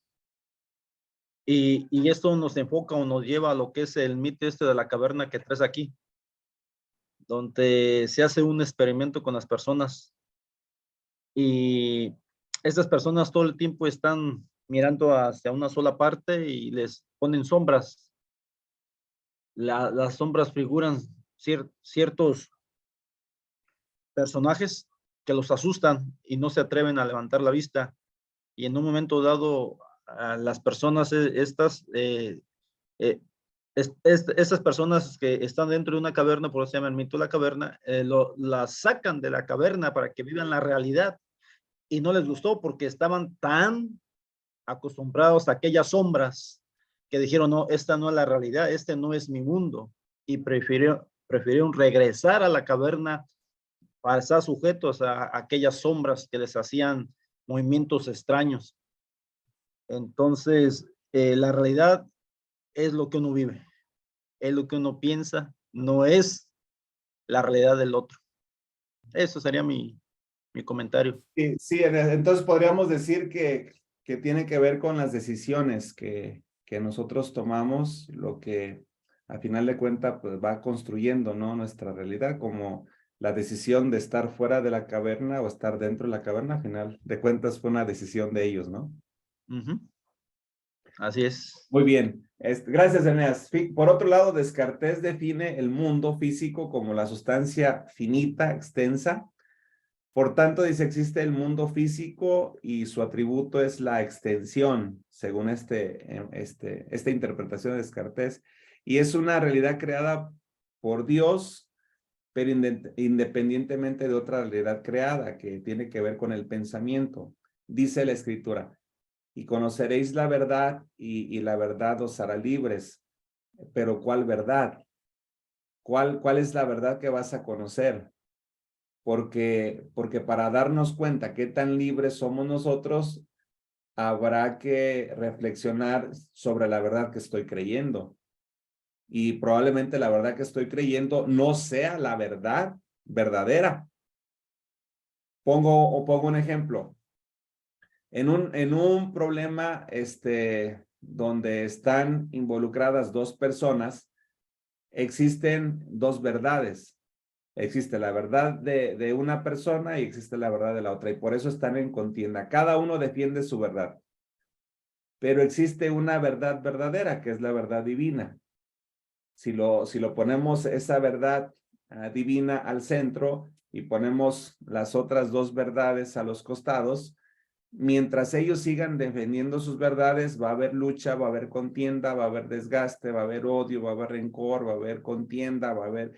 Y esto nos enfoca o nos lleva a lo que es el mito de la caverna que traes aquí, donde se hace un experimento con las personas y estas personas todo el tiempo están mirando hacia una sola parte y les ponen sombras. Las sombras figuran ciertos personajes que los asustan y no se atreven a levantar la vista. Y en un momento dado, a las personas estas personas que están dentro de una caverna, por eso se llama el mito de la caverna, las sacan de la caverna para que vivan la realidad y no les gustó porque estaban tan acostumbrados a aquellas sombras que dijeron, no, esta no es la realidad, este no es mi mundo, y prefirieron regresar a la caverna para estar sujetos a aquellas sombras que les hacían movimientos extraños. Entonces, la realidad es lo que uno vive, es lo que uno piensa, no es la realidad del otro. Eso sería mi comentario. Sí, entonces podríamos decir que tiene que ver con las decisiones que nosotros tomamos, lo que a final de cuentas pues, va construyendo, ¿no? Nuestra realidad, como la decisión de estar fuera de la caverna o estar dentro de la caverna, a final de cuentas fue una decisión de ellos, ¿no? Así es. Muy bien. Gracias, Eneas. Por otro lado, Descartes define el mundo físico como la sustancia finita, extensa. Por tanto, dice, existe el mundo físico y su atributo es la extensión, según esta interpretación de Descartes. Y es una realidad creada por Dios, pero independientemente de otra realidad creada que tiene que ver con el pensamiento. Dice la Escritura, y conoceréis la verdad y la verdad os hará libres. Pero ¿cuál verdad? ¿Cuál es la verdad que vas a conocer? Porque para darnos cuenta qué tan libres somos nosotros, habrá que reflexionar sobre la verdad que estoy creyendo. Y probablemente la verdad que estoy creyendo no sea la verdad verdadera. Pongo un ejemplo. En un problema donde están involucradas dos personas, existen dos verdades. Existe la verdad de una persona y existe la verdad de la otra. Y por eso están en contienda. Cada uno defiende su verdad. Pero existe una verdad verdadera, que es la verdad divina. Si lo ponemos esa verdad divina al centro y ponemos las otras dos verdades a los costados, mientras ellos sigan defendiendo sus verdades, va a haber lucha, va a haber contienda, va a haber desgaste, va a haber odio, va a haber rencor, va a haber contienda, va a haber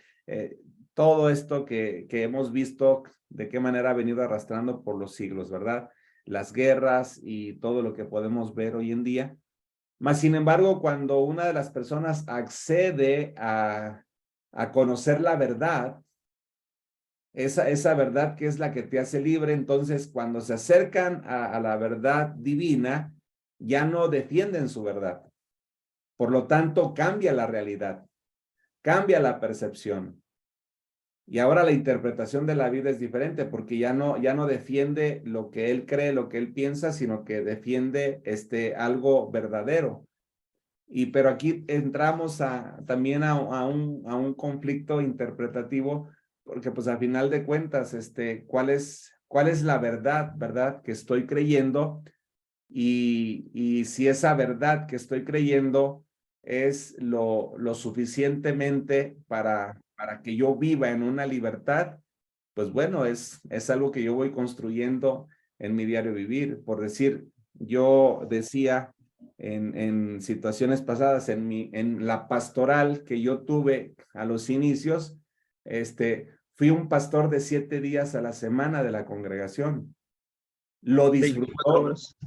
todo esto que hemos visto de qué manera ha venido arrastrando por los siglos, ¿verdad? Las guerras y todo lo que podemos ver hoy en día. Mas, sin embargo, cuando una de las personas accede a conocer la verdad, esa verdad que es la que te hace libre, entonces cuando se acercan a la verdad divina, ya no defienden su verdad. Por lo tanto, cambia la realidad, cambia la percepción. Y ahora la interpretación de la vida es diferente porque ya no defiende lo que él cree, lo que él piensa, sino que defiende algo verdadero. Pero aquí entramos también a un conflicto interpretativo, porque pues a final de cuentas, ¿cuál es la verdad, verdad, que estoy creyendo? Y si esa verdad que estoy creyendo es lo suficientemente para que yo viva en una libertad, pues bueno, es algo que yo voy construyendo en mi diario vivir. Por decir, yo decía en situaciones pasadas, en la pastoral que yo tuve a los inicios, fui un pastor de 7 días a la semana de la congregación. Lo 24 disfrutó, horas.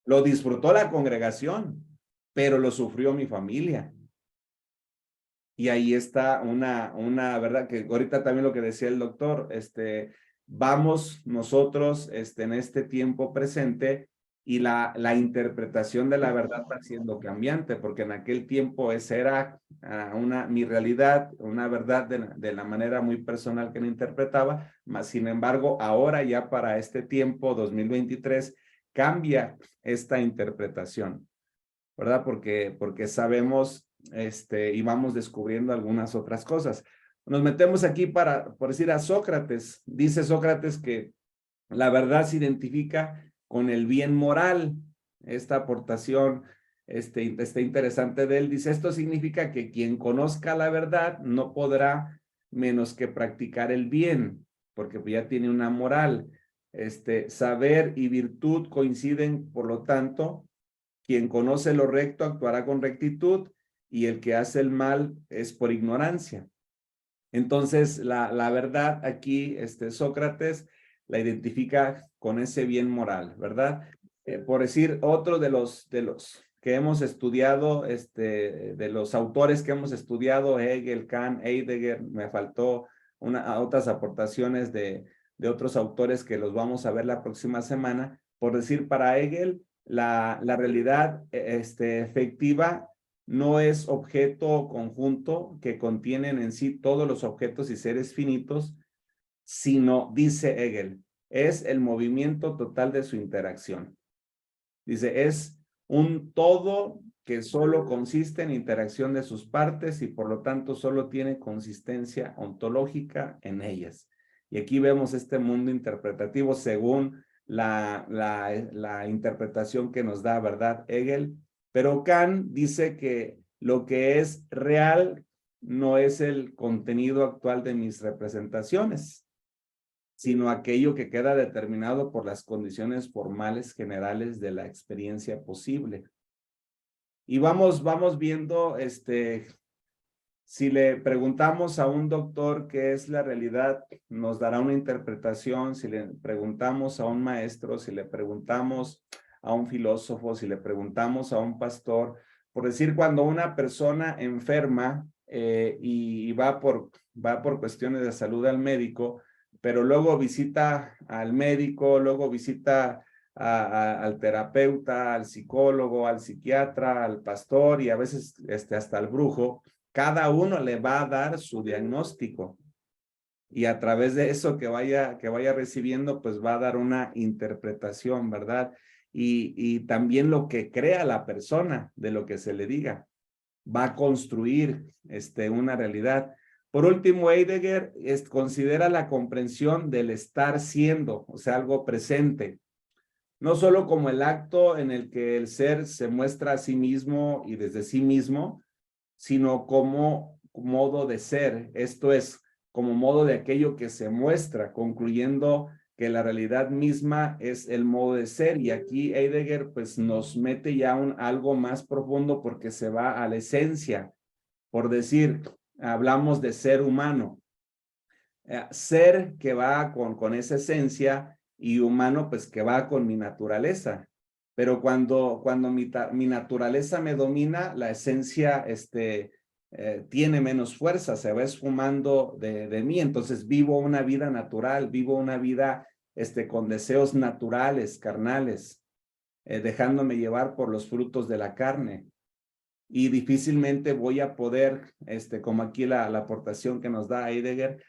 lo disfrutó la congregación, pero lo sufrió mi familia. Y ahí está una verdad que ahorita también lo que decía el doctor, vamos nosotros en este tiempo presente y la interpretación de la verdad va siendo cambiante, porque en aquel tiempo esa era mi realidad, una verdad de la manera muy personal que la interpretaba, mas sin embargo ahora ya para este tiempo 2023 cambia esta interpretación, ¿verdad? Porque sabemos y vamos descubriendo algunas otras cosas. Nos metemos aquí por decir a Sócrates. Dice Sócrates que la verdad se identifica con el bien moral. Esta aportación está interesante de él. Dice, esto significa que quien conozca la verdad no podrá menos que practicar el bien, porque ya tiene una moral. Saber y virtud coinciden, por lo tanto, quien conoce lo recto actuará con rectitud y el que hace el mal es por ignorancia. Entonces, la verdad aquí, Sócrates la identifica con ese bien moral, ¿verdad? Por decir, otro de los que hemos estudiado, de los autores que hemos estudiado, Hegel, Kant, Heidegger, me faltó otras aportaciones de otros autores que los vamos a ver la próxima semana. Por decir, para Hegel, la realidad efectiva no es objeto o conjunto que contienen en sí todos los objetos y seres finitos, sino, dice Hegel, es el movimiento total de su interacción. Dice, es un todo que solo consiste en interacción de sus partes y por lo tanto solo tiene consistencia ontológica en ellas. Y aquí vemos este mundo interpretativo según la interpretación que nos da, ¿verdad? Hegel. Pero Kant dice que lo que es real no es el contenido actual de mis representaciones, sino aquello que queda determinado por las condiciones formales generales de la experiencia posible. Y vamos viendo, si le preguntamos a un doctor qué es la realidad, nos dará una interpretación. Si le preguntamos a un maestro, si le preguntamos a un filósofo, si le preguntamos a un pastor, por decir, cuando una persona enferma y va por cuestiones de salud al médico, pero luego visita al médico, luego visita al terapeuta, al psicólogo, al psiquiatra, al pastor y a veces hasta al brujo, cada uno le va a dar su diagnóstico y a través de eso que vaya recibiendo, pues va a dar una interpretación, ¿verdad? Y también lo que crea la persona de lo que se le diga va a construir una realidad. Por último, Heidegger considera la comprensión del estar siendo, o sea, algo presente, no solo como el acto en el que el ser se muestra a sí mismo y desde sí mismo, sino como modo de ser, esto es, como modo de aquello que se muestra, concluyendo que la realidad misma es el modo de ser. Y aquí Heidegger pues nos mete ya algo más profundo porque se va a la esencia. Por decir, hablamos de ser humano. Ser que va con esa esencia y humano pues que va con mi naturaleza. Pero cuando mi naturaleza me domina, la esencia tiene menos fuerza, se va esfumando de mí. Entonces vivo una vida natural, vivo una vida con deseos naturales, carnales, dejándome llevar por los frutos de la carne. Y difícilmente voy a poder, como aquí la aportación que nos da Heidegger,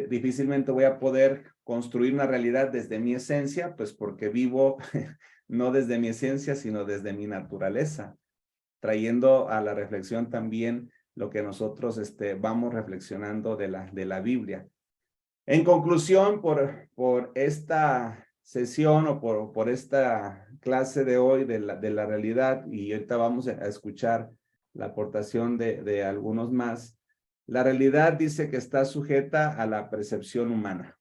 difícilmente voy a poder construir una realidad desde mi esencia, pues porque vivo no desde mi esencia, sino desde mi naturaleza, trayendo a la reflexión también lo que nosotros vamos reflexionando de la Biblia. En conclusión, por esta sesión o por esta clase de hoy de la realidad, y ahorita vamos a escuchar la aportación de algunos más, la realidad dice que está sujeta a la percepción humana,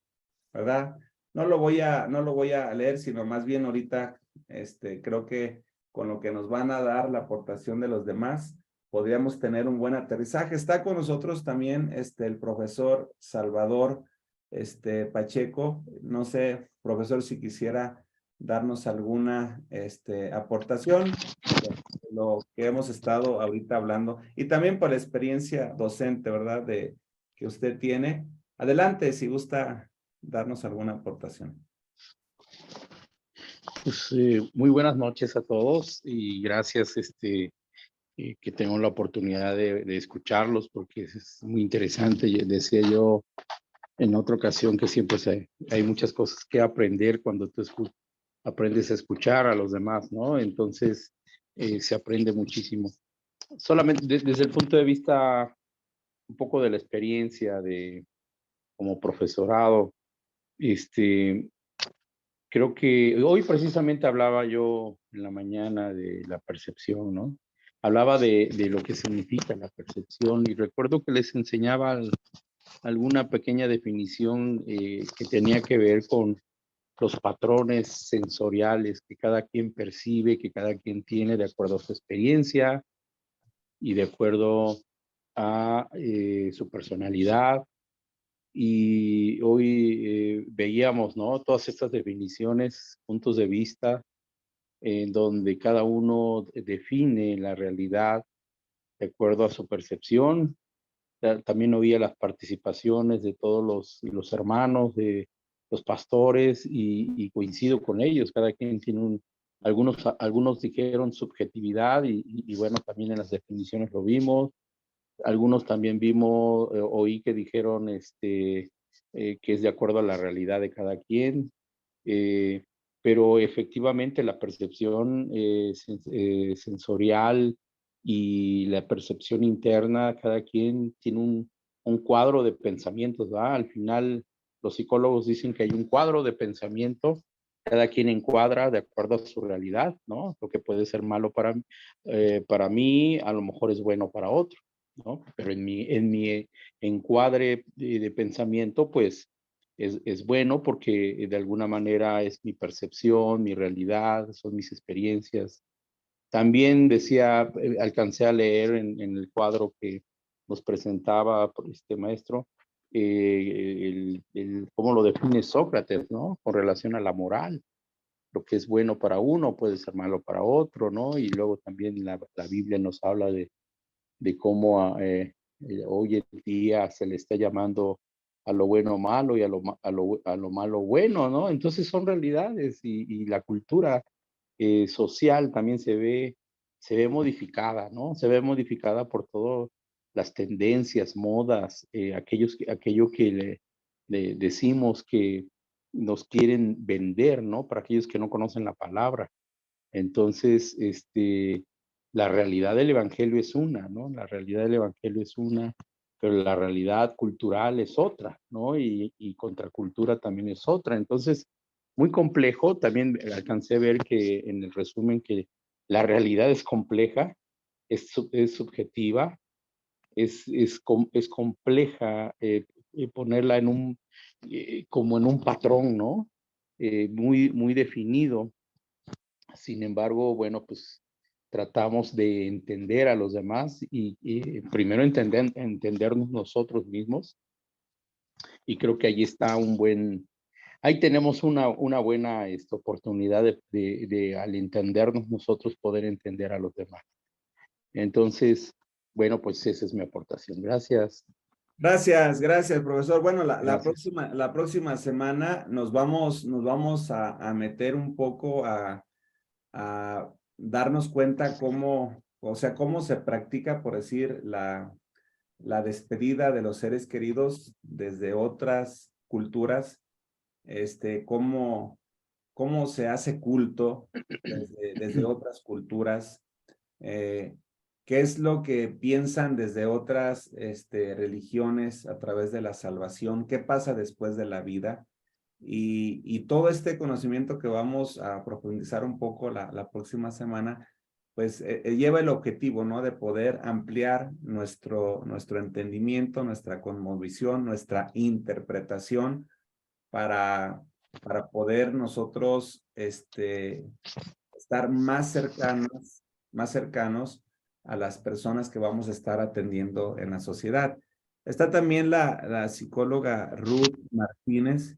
¿verdad? No lo voy a leer, sino más bien ahorita creo que con lo que nos van a dar la aportación de los demás, podríamos tener un buen aterrizaje. Está con nosotros también el profesor Salvador Pacheco. No sé, profesor, si quisiera darnos alguna aportación de lo que hemos estado ahorita hablando y también por la experiencia docente, ¿verdad? Que usted tiene. Adelante, si gusta darnos alguna aportación. Pues, muy buenas noches a todos y gracias que tengo la oportunidad de escucharlos porque es muy interesante. Decía yo en otra ocasión que siempre hay muchas cosas que aprender cuando tú aprendes a escuchar a los demás, ¿no? Entonces se aprende muchísimo. Solamente desde el punto de vista un poco de la experiencia como profesorado, creo que hoy precisamente hablaba yo en la mañana de la percepción, ¿no? Hablaba de lo que significa la percepción y recuerdo que les enseñaba alguna pequeña definición que tenía que ver con los patrones sensoriales que cada quien percibe, que cada quien tiene de acuerdo a su experiencia y de acuerdo a su personalidad. Y hoy veíamos, ¿no? Todas estas definiciones, puntos de vista, en donde cada uno define la realidad de acuerdo a su percepción. También oía las participaciones de todos los hermanos, de los pastores, y coincido con ellos. Cada quien tiene algunos dijeron subjetividad, y bueno, también en las definiciones lo vimos. Algunos también oí que dijeron que es de acuerdo a la realidad de cada quien, pero efectivamente la percepción sensorial y la percepción interna, cada quien tiene un cuadro de pensamientos, ¿verdad? Al final, los psicólogos dicen que hay un cuadro de pensamiento, cada quien encuadra de acuerdo a su realidad, ¿no? Lo que puede ser malo para mí, a lo mejor es bueno para otro, ¿no? Pero en mi encuadre de pensamiento, pues es bueno porque de alguna manera es mi percepción, mi realidad, son mis experiencias. También decía, alcancé a leer en el cuadro que nos presentaba este maestro, cómo lo define Sócrates, ¿no? Con relación a la moral. Lo que es bueno para uno puede ser malo para otro, ¿no? Y luego también la Biblia nos habla de cómo hoy en día se le está llamando a lo bueno malo y a lo malo bueno, ¿no? Entonces son realidades y la cultura social también se ve modificada, ¿no? Se ve modificada por todas las tendencias, modas, aquello que le decimos que nos quieren vender, ¿no? Para aquellos que no conocen la palabra. Entonces, la realidad del evangelio es una, ¿no? La realidad del evangelio es una, pero la realidad cultural es otra, ¿no? Y contracultura también es otra. Entonces, muy complejo. También alcancé a ver que en el resumen que la realidad es compleja, es subjetiva, es compleja ponerla como en un patrón, ¿no? Muy definido. Sin embargo, bueno, pues tratamos de entender a los demás y primero entendernos nosotros mismos. Y creo que ahí está ahí tenemos una buena oportunidad de al entendernos nosotros poder entender a los demás. Entonces, bueno, pues esa es mi aportación. Gracias. Gracias, profesor. Bueno, la Gracias. próxima semana nos vamos a meter un poco a darnos cuenta cómo se practica, por decir, la despedida de los seres queridos desde otras culturas, cómo se hace culto desde otras culturas, qué es lo que piensan desde otras religiones a través de la salvación, qué pasa después de la vida. Y todo este conocimiento que vamos a profundizar un poco la próxima semana, pues lleva el objetivo, ¿no? De poder ampliar nuestro entendimiento, nuestra cosmovisión, nuestra interpretación para poder nosotros estar más cercanos a las personas que vamos a estar atendiendo en la sociedad. Está también la psicóloga Ruth Martínez.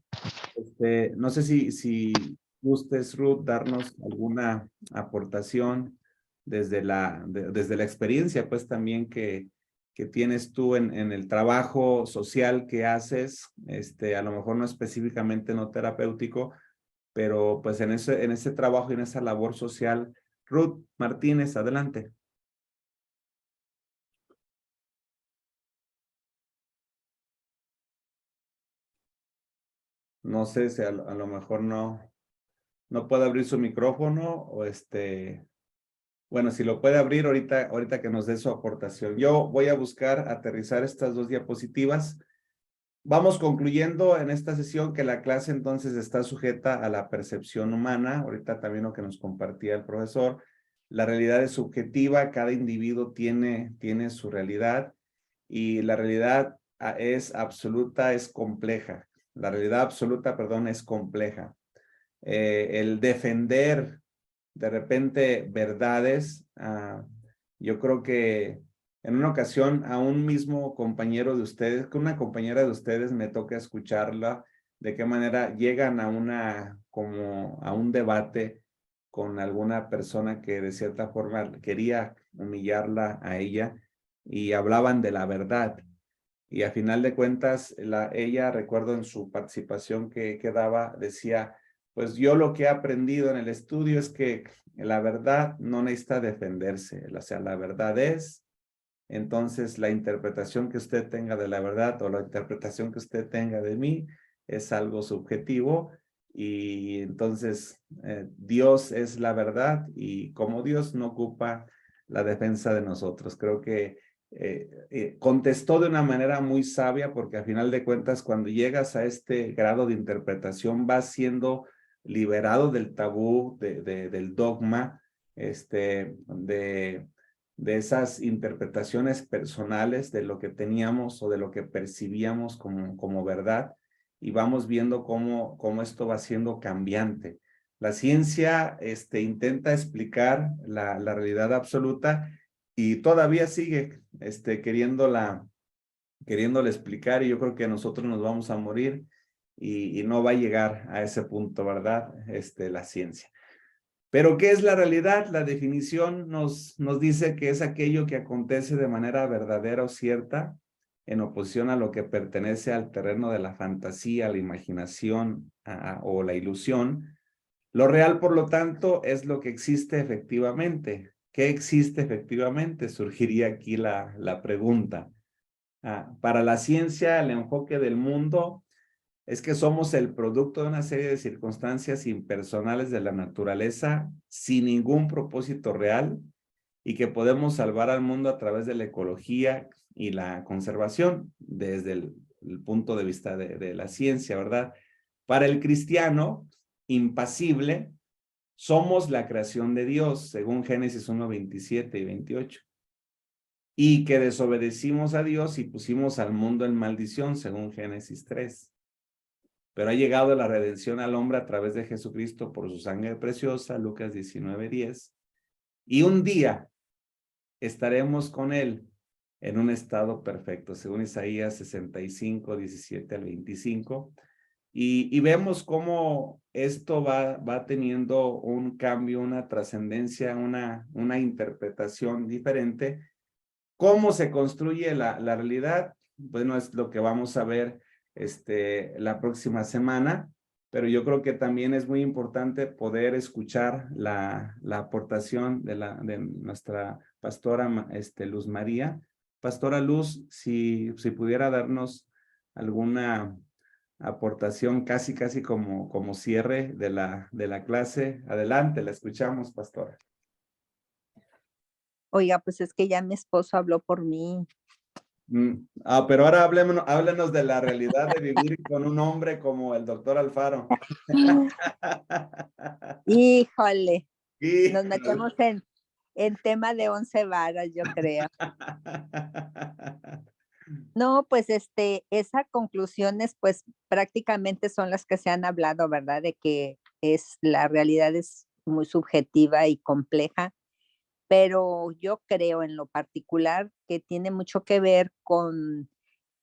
No sé si gustes, Ruth, darnos alguna aportación desde desde la experiencia, pues también que tienes tú en el trabajo social que haces, a lo mejor no específicamente no terapéutico, pero pues en ese trabajo y en esa labor social. Ruth Martínez, adelante. No sé si a lo mejor no puede abrir su micrófono o bueno, si lo puede abrir ahorita que nos dé su aportación. Yo voy a buscar aterrizar estas 2 diapositivas. Vamos concluyendo en esta sesión que la clase entonces está sujeta a la percepción humana. Ahorita también lo que nos compartía el profesor. La realidad es subjetiva, cada individuo tiene su realidad y la realidad es absoluta, es compleja. La realidad absoluta, perdón, es compleja. El defender de repente verdades, yo creo que en una ocasión a un mismo compañero de ustedes, con una compañera de ustedes me toca escucharla, de qué manera llegan como a un debate con alguna persona que de cierta forma quería humillarla a ella y hablaban de la verdad. Y a final de cuentas, ella, recuerdo en su participación que daba, decía, pues yo lo que he aprendido en el estudio es que la verdad no necesita defenderse, o sea, la verdad es, entonces la interpretación que usted tenga de la verdad o la interpretación que usted tenga de mí es algo subjetivo y entonces Dios es la verdad y como Dios no ocupa la defensa de nosotros. Creo que contestó de una manera muy sabia porque a final de cuentas cuando llegas a este grado de interpretación vas siendo liberado del tabú, del dogma, de esas interpretaciones personales de lo que teníamos o de lo que percibíamos como verdad y vamos viendo cómo esto va siendo cambiante. La ciencia intenta explicar la realidad absoluta y todavía sigue queriéndola explicar y yo creo que nosotros nos vamos a morir y no va a llegar a ese punto, ¿verdad? La ciencia. Pero ¿qué es la realidad? La definición nos dice que es aquello que acontece de manera verdadera o cierta en oposición a lo que pertenece al terreno de la fantasía, la imaginación o la ilusión. Lo real, por lo tanto, es lo que existe efectivamente. ¿Qué existe efectivamente? Surgiría aquí la pregunta. Para la ciencia, el enfoque del mundo es que somos el producto de una serie de circunstancias impersonales de la naturaleza sin ningún propósito real y que podemos salvar al mundo a través de la ecología y la conservación desde el punto de vista de la ciencia, ¿verdad? Para el cristiano impasible, somos la creación de Dios, según Génesis 1, 27 y 28. Y que desobedecimos a Dios y pusimos al mundo en maldición, según Génesis 3. Pero ha llegado la redención al hombre a través de Jesucristo por su sangre preciosa, Lucas 19:10. Y un día estaremos con él en un estado perfecto, según Isaías 65, 17 al 25. Y vemos cómo esto va teniendo un cambio, una trascendencia, una interpretación diferente. ¿Cómo se construye la realidad? Bueno, es lo que vamos a ver la próxima semana, pero yo creo que también es muy importante poder escuchar la aportación de nuestra pastora Luz María, Pastora Luz, si pudiera darnos alguna aportación casi como cierre de la clase. Adelante, la escuchamos, pastora. Oiga, pues es que ya mi esposo habló por mí. Pero ahora háblenos de la realidad de vivir con un hombre como el doctor Alfaro. Híjole, nos Híjole. metemos en tema de 11 varas, yo creo. No, pues esas conclusiones pues prácticamente son las que se han hablado, ¿verdad? De que la realidad es muy subjetiva y compleja, pero yo creo en lo particular que tiene mucho que ver con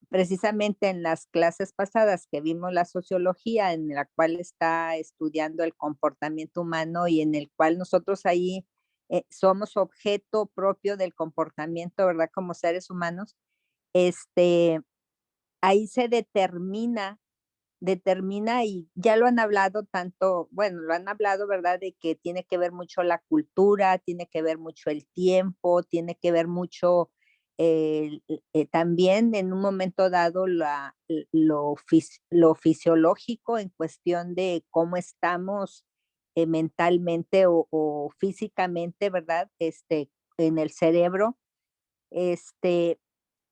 precisamente en las clases pasadas que vimos la sociología, en la cual está estudiando el comportamiento humano y en el cual nosotros ahí somos objeto propio del comportamiento, ¿verdad? Como seres humanos, ahí se determina y ya lo han hablado tanto, bueno, lo han hablado, ¿verdad? De que tiene que ver mucho la cultura, tiene que ver mucho el tiempo, tiene que ver mucho también en un momento dado lo fisiológico en cuestión de cómo estamos mentalmente o físicamente, ¿verdad? En el cerebro,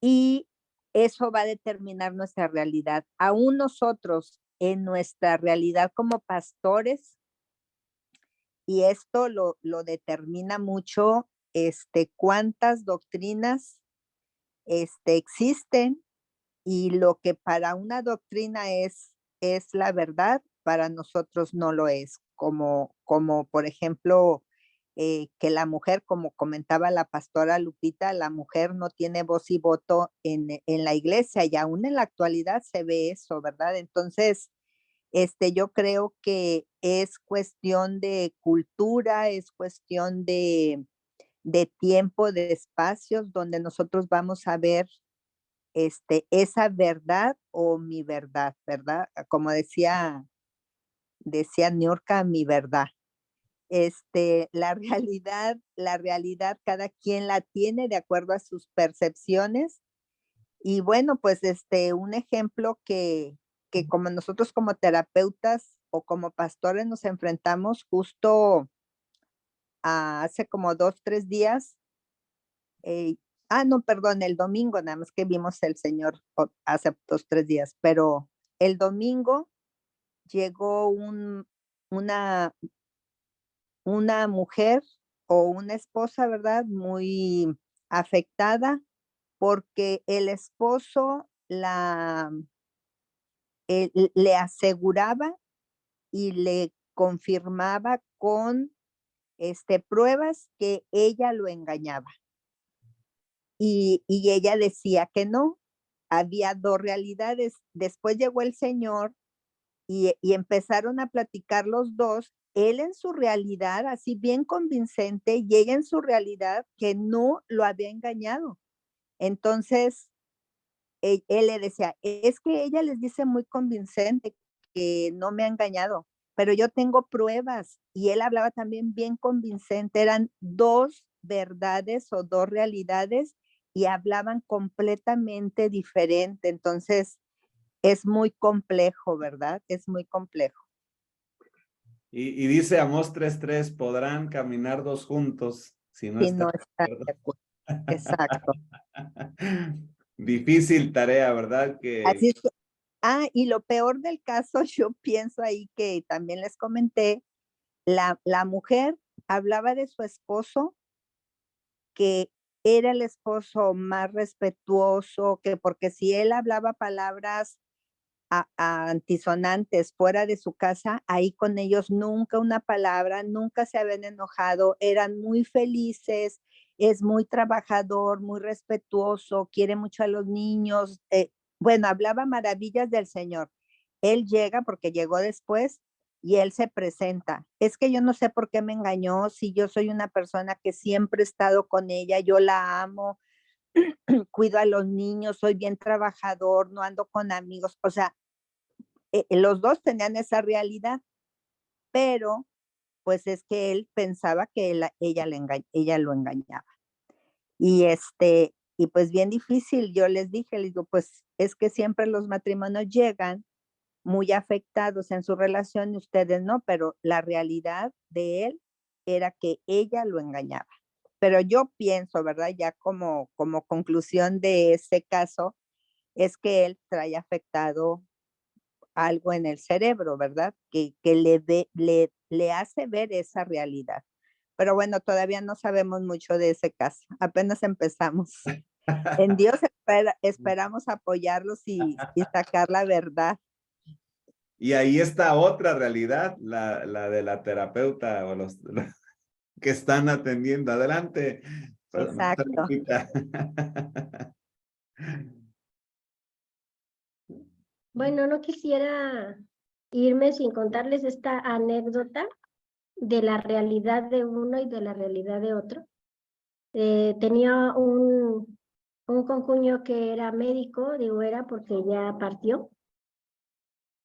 y eso va a determinar nuestra realidad. Aún nosotros en nuestra realidad como pastores, y esto lo determina mucho, cuántas doctrinas existen, y lo que para una doctrina es la verdad, para nosotros no lo es. Como por ejemplo, que la mujer, como comentaba la pastora Lupita, la mujer no tiene voz y voto en la iglesia, y aún en la actualidad se ve eso, ¿verdad? Entonces, yo creo que es cuestión de cultura, es cuestión de tiempo, de espacios donde nosotros vamos a ver esa verdad o mi verdad, ¿verdad? Como decía Niurka, mi verdad. La realidad cada quien la tiene de acuerdo a sus percepciones. Y bueno, pues un ejemplo que como nosotros como terapeutas o como pastores nos enfrentamos justo hace como 2, 3 días. No, perdón, el domingo, nada más que vimos el Señor hace 2, 3 días, pero el domingo llegó una mujer o una esposa, ¿verdad? Muy afectada porque el esposo le aseguraba y le confirmaba con pruebas que ella lo engañaba. Y ella decía que no, había 2 realidades. Después llegó el Señor y empezaron a platicar los dos, él en su realidad, así bien convincente, y ella en su realidad, que no lo había engañado. Entonces, él le decía, es que ella les dice muy convincente que no me ha engañado, pero yo tengo pruebas. Y él hablaba también bien convincente, eran 2 verdades o 2 realidades y hablaban completamente diferente. Entonces, es muy complejo, ¿verdad? Es muy complejo. Y dice Amós 3:3, podrán caminar dos juntos si no Si están no está de de acuerdo. Exacto. Difícil tarea, ¿verdad? Que Así es. Y lo peor del caso, yo pienso ahí que también les comenté, la mujer hablaba de su esposo, que era el esposo más respetuoso, que porque si él hablaba palabras antisonantes fuera de su casa, ahí con ellos nunca una palabra, nunca se habían enojado, eran muy felices, es muy trabajador, muy respetuoso, quiere mucho a los niños. Bueno, hablaba maravillas del Señor. Él llega porque llegó después y él se presenta. Es que yo no sé por qué me engañó, si yo soy una persona que siempre he estado con ella, yo la amo, cuido a los niños, soy bien trabajador, no ando con amigos. O sea, los dos tenían esa realidad, pero pues es que él pensaba que ella lo engañaba. Y y pues bien difícil. Yo les digo, pues es que siempre los matrimonios llegan muy afectados en su relación y ustedes no, pero la realidad de él era que ella lo engañaba. Pero yo pienso, ¿verdad? Ya como conclusión de ese caso, es que él trae afectado algo en el cerebro, ¿verdad? Que le hace ver esa realidad. Pero bueno, todavía no sabemos mucho de ese caso. Apenas empezamos. En Dios esperamos apoyarlos y sacar la verdad. Y ahí está otra realidad, la de la terapeuta o los que están atendiendo. Adelante. Exacto. Bueno, no quisiera irme sin contarles esta anécdota de la realidad de uno y de la realidad de otro. Tenía un concuño que era médico, digo era porque ya partió.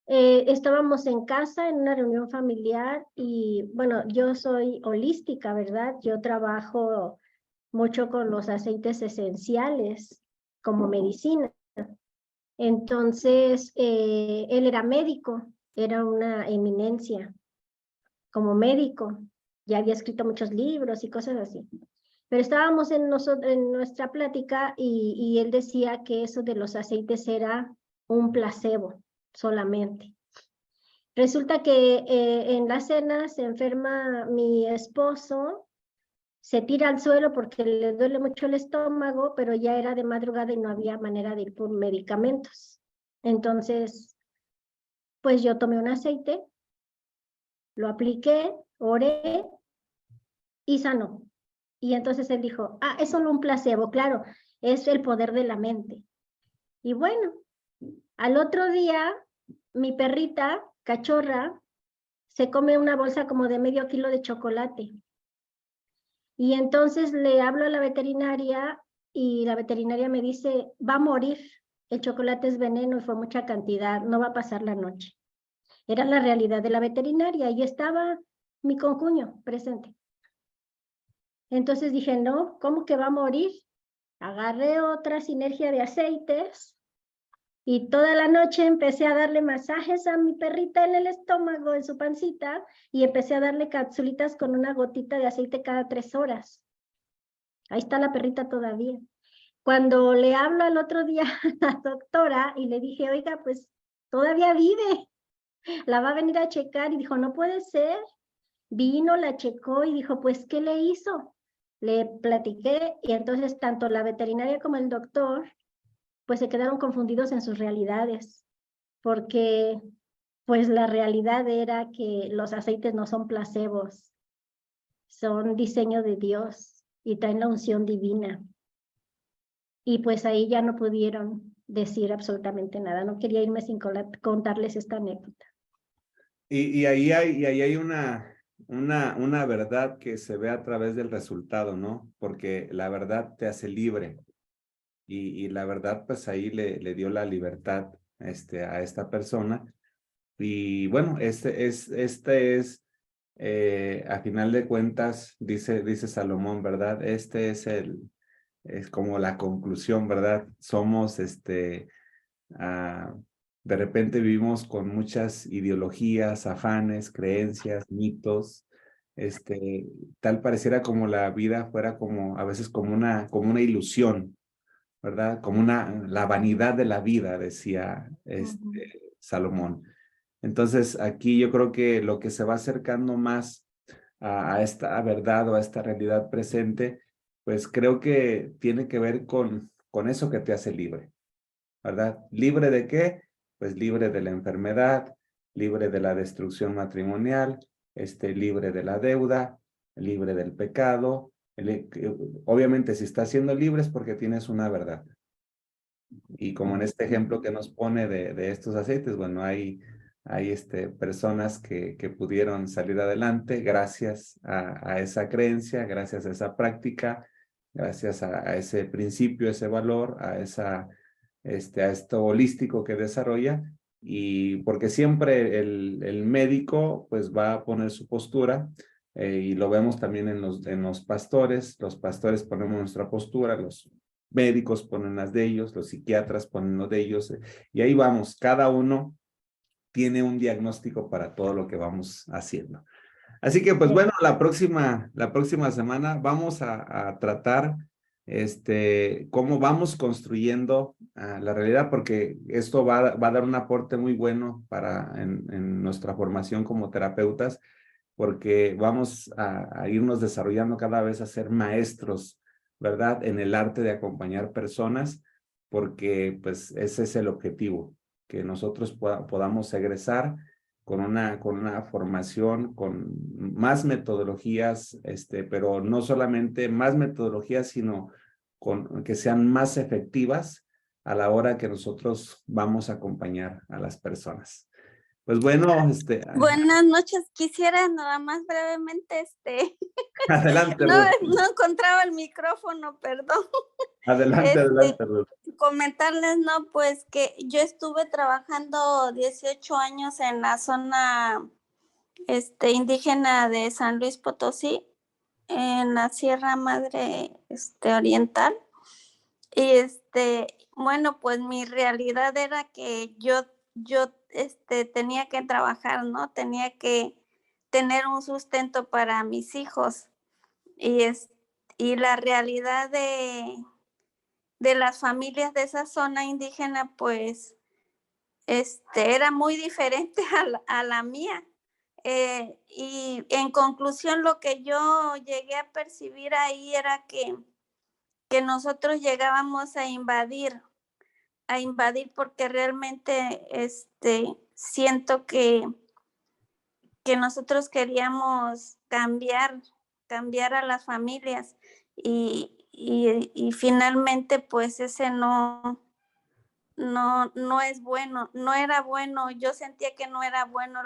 Estábamos en casa en una reunión familiar y bueno, yo soy holística, ¿verdad? Yo trabajo mucho con los aceites esenciales como medicina. Entonces, él era médico, era una eminencia como médico, ya había escrito muchos libros y cosas así. Pero estábamos en nuestra plática y él decía que eso de los aceites era un placebo solamente. Resulta que en la cena se enferma mi esposo, se tira al suelo porque le duele mucho el estómago, pero ya era de madrugada y no había manera de ir por medicamentos. Entonces, pues yo tomé un aceite, lo apliqué, oré y sanó. Y entonces él dijo, ah, es solo un placebo, claro, es el poder de la mente. Y bueno, al otro día, mi perrita, cachorra, se come una bolsa como de medio kilo de chocolate. Y entonces le hablo a la veterinaria y la veterinaria me dice, va a morir, el chocolate es veneno y fue mucha cantidad, no va a pasar la noche. Era la realidad de la veterinaria y estaba mi concuño presente. Entonces dije, no, ¿cómo que va a morir? Agarré otra sinergia de aceites y toda la noche empecé a darle masajes a mi perrita en el estómago, en su pancita, y empecé a darle capsulitas con una gotita de aceite cada 3 horas. Ahí está la perrita todavía. Cuando le hablo al otro día a la doctora y le dije, oiga, pues todavía vive, la va a venir a checar, y dijo, no puede ser. Vino, la checó y dijo, pues, ¿qué le hizo? Le platiqué y entonces tanto la veterinaria como el doctor pues se quedaron confundidos en sus realidades, porque pues la realidad era que los aceites no son placebos, son diseño de Dios y traen la unción divina. Y pues ahí ya no pudieron decir absolutamente nada. No quería irme sin contarles esta anécdota. Y ahí hay una verdad que se ve a través del resultado, ¿no? Porque la verdad te hace libre. Y la verdad, pues ahí le dio la libertad a esta persona. Y bueno, este es a final de cuentas, dice Salomón, ¿verdad? Es como la conclusión, ¿verdad? Somos, de repente vivimos con muchas ideologías, afanes, creencias, mitos, tal pareciera como la vida fuera como, a veces como una ilusión, ¿verdad? Como la vanidad de la vida, decía Salomón. Entonces, aquí yo creo que lo que se va acercando más a esta verdad o a esta realidad presente, pues creo que tiene que ver con eso que te hace libre, ¿verdad? ¿Libre de qué? Pues libre de la enfermedad, libre de la destrucción matrimonial, libre de la deuda, libre del pecado. Obviamente, si estás siendo libre es porque tienes una verdad. Y como en este ejemplo que nos pone de estos aceites, bueno, hay personas que pudieron salir adelante gracias a esa creencia, gracias a esa práctica, gracias a ese principio, ese valor, a esto holístico que desarrolla. Y porque siempre el médico pues va a poner su postura, y lo vemos también en los pastores. Los pastores ponemos nuestra postura, los médicos ponen las de ellos, los psiquiatras ponen los de ellos, y ahí vamos, cada uno tiene un diagnóstico para todo lo que vamos haciendo. Así que, pues bueno, la próxima semana vamos a tratar cómo vamos construyendo la realidad, porque esto va a dar un aporte muy bueno en nuestra formación como terapeutas, porque vamos a irnos desarrollando cada vez a ser maestros, ¿verdad? En el arte de acompañar personas, porque pues ese es el objetivo, que nosotros podamos egresar con una formación, con más metodologías, pero no solamente más metodologías, sino que sean más efectivas a la hora que nosotros vamos a acompañar a las personas. Pues bueno, Buenas noches. Quisiera nada más brevemente, adelante, no, Ruth. no encontraba el micrófono, perdón. Adelante, Ruth. Comentarles, no, pues que yo estuve trabajando 18 años en la zona indígena de San Luis Potosí, en la Sierra Madre Oriental. Y bueno, pues mi realidad era que yo tenía que trabajar, ¿no? Tenía que tener un sustento para mis hijos. Y la realidad de las familias de esa zona indígena, pues, era muy diferente a la mía. Y en conclusión, lo que yo llegué a percibir ahí era que nosotros llegábamos a invadir porque realmente siento que nosotros queríamos cambiar a las familias y finalmente pues ese no es bueno, no era bueno. Yo sentía que no era bueno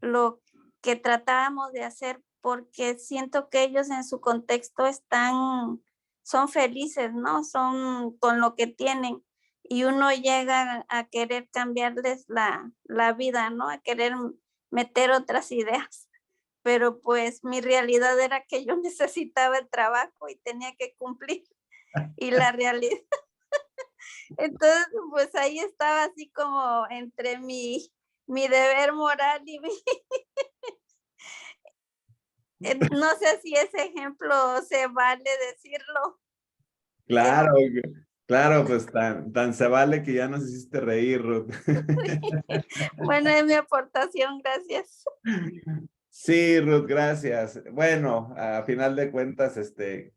lo que tratábamos de hacer, porque siento que ellos en su contexto son felices, ¿no? Son con lo que tienen, y uno llega a querer cambiarles la vida, ¿no? A querer meter otras ideas, pero pues mi realidad era que yo necesitaba el trabajo y tenía que cumplir, y la realidad. Entonces, pues ahí estaba así como entre mi deber moral y mi... No sé si ese ejemplo se vale decirlo. Claro, claro, pues tan se vale que ya nos hiciste reír, Ruth. Bueno, es mi aportación, gracias. Sí, Ruth, gracias. Bueno, a final de cuentas,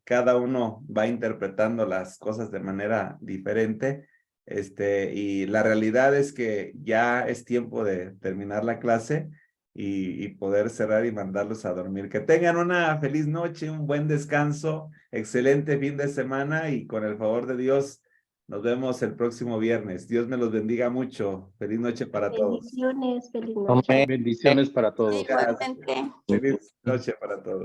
cada uno va interpretando las cosas de manera diferente, y la realidad es que ya es tiempo de terminar la clase y poder cerrar y mandarlos a dormir. Que tengan una feliz noche, un buen descanso, excelente fin de semana, y con el favor de Dios, nos vemos el próximo viernes. Dios me los bendiga mucho. Feliz noche para todos. Bendiciones, feliz noche. Bendiciones para todos. Igualmente. Feliz noche para todos.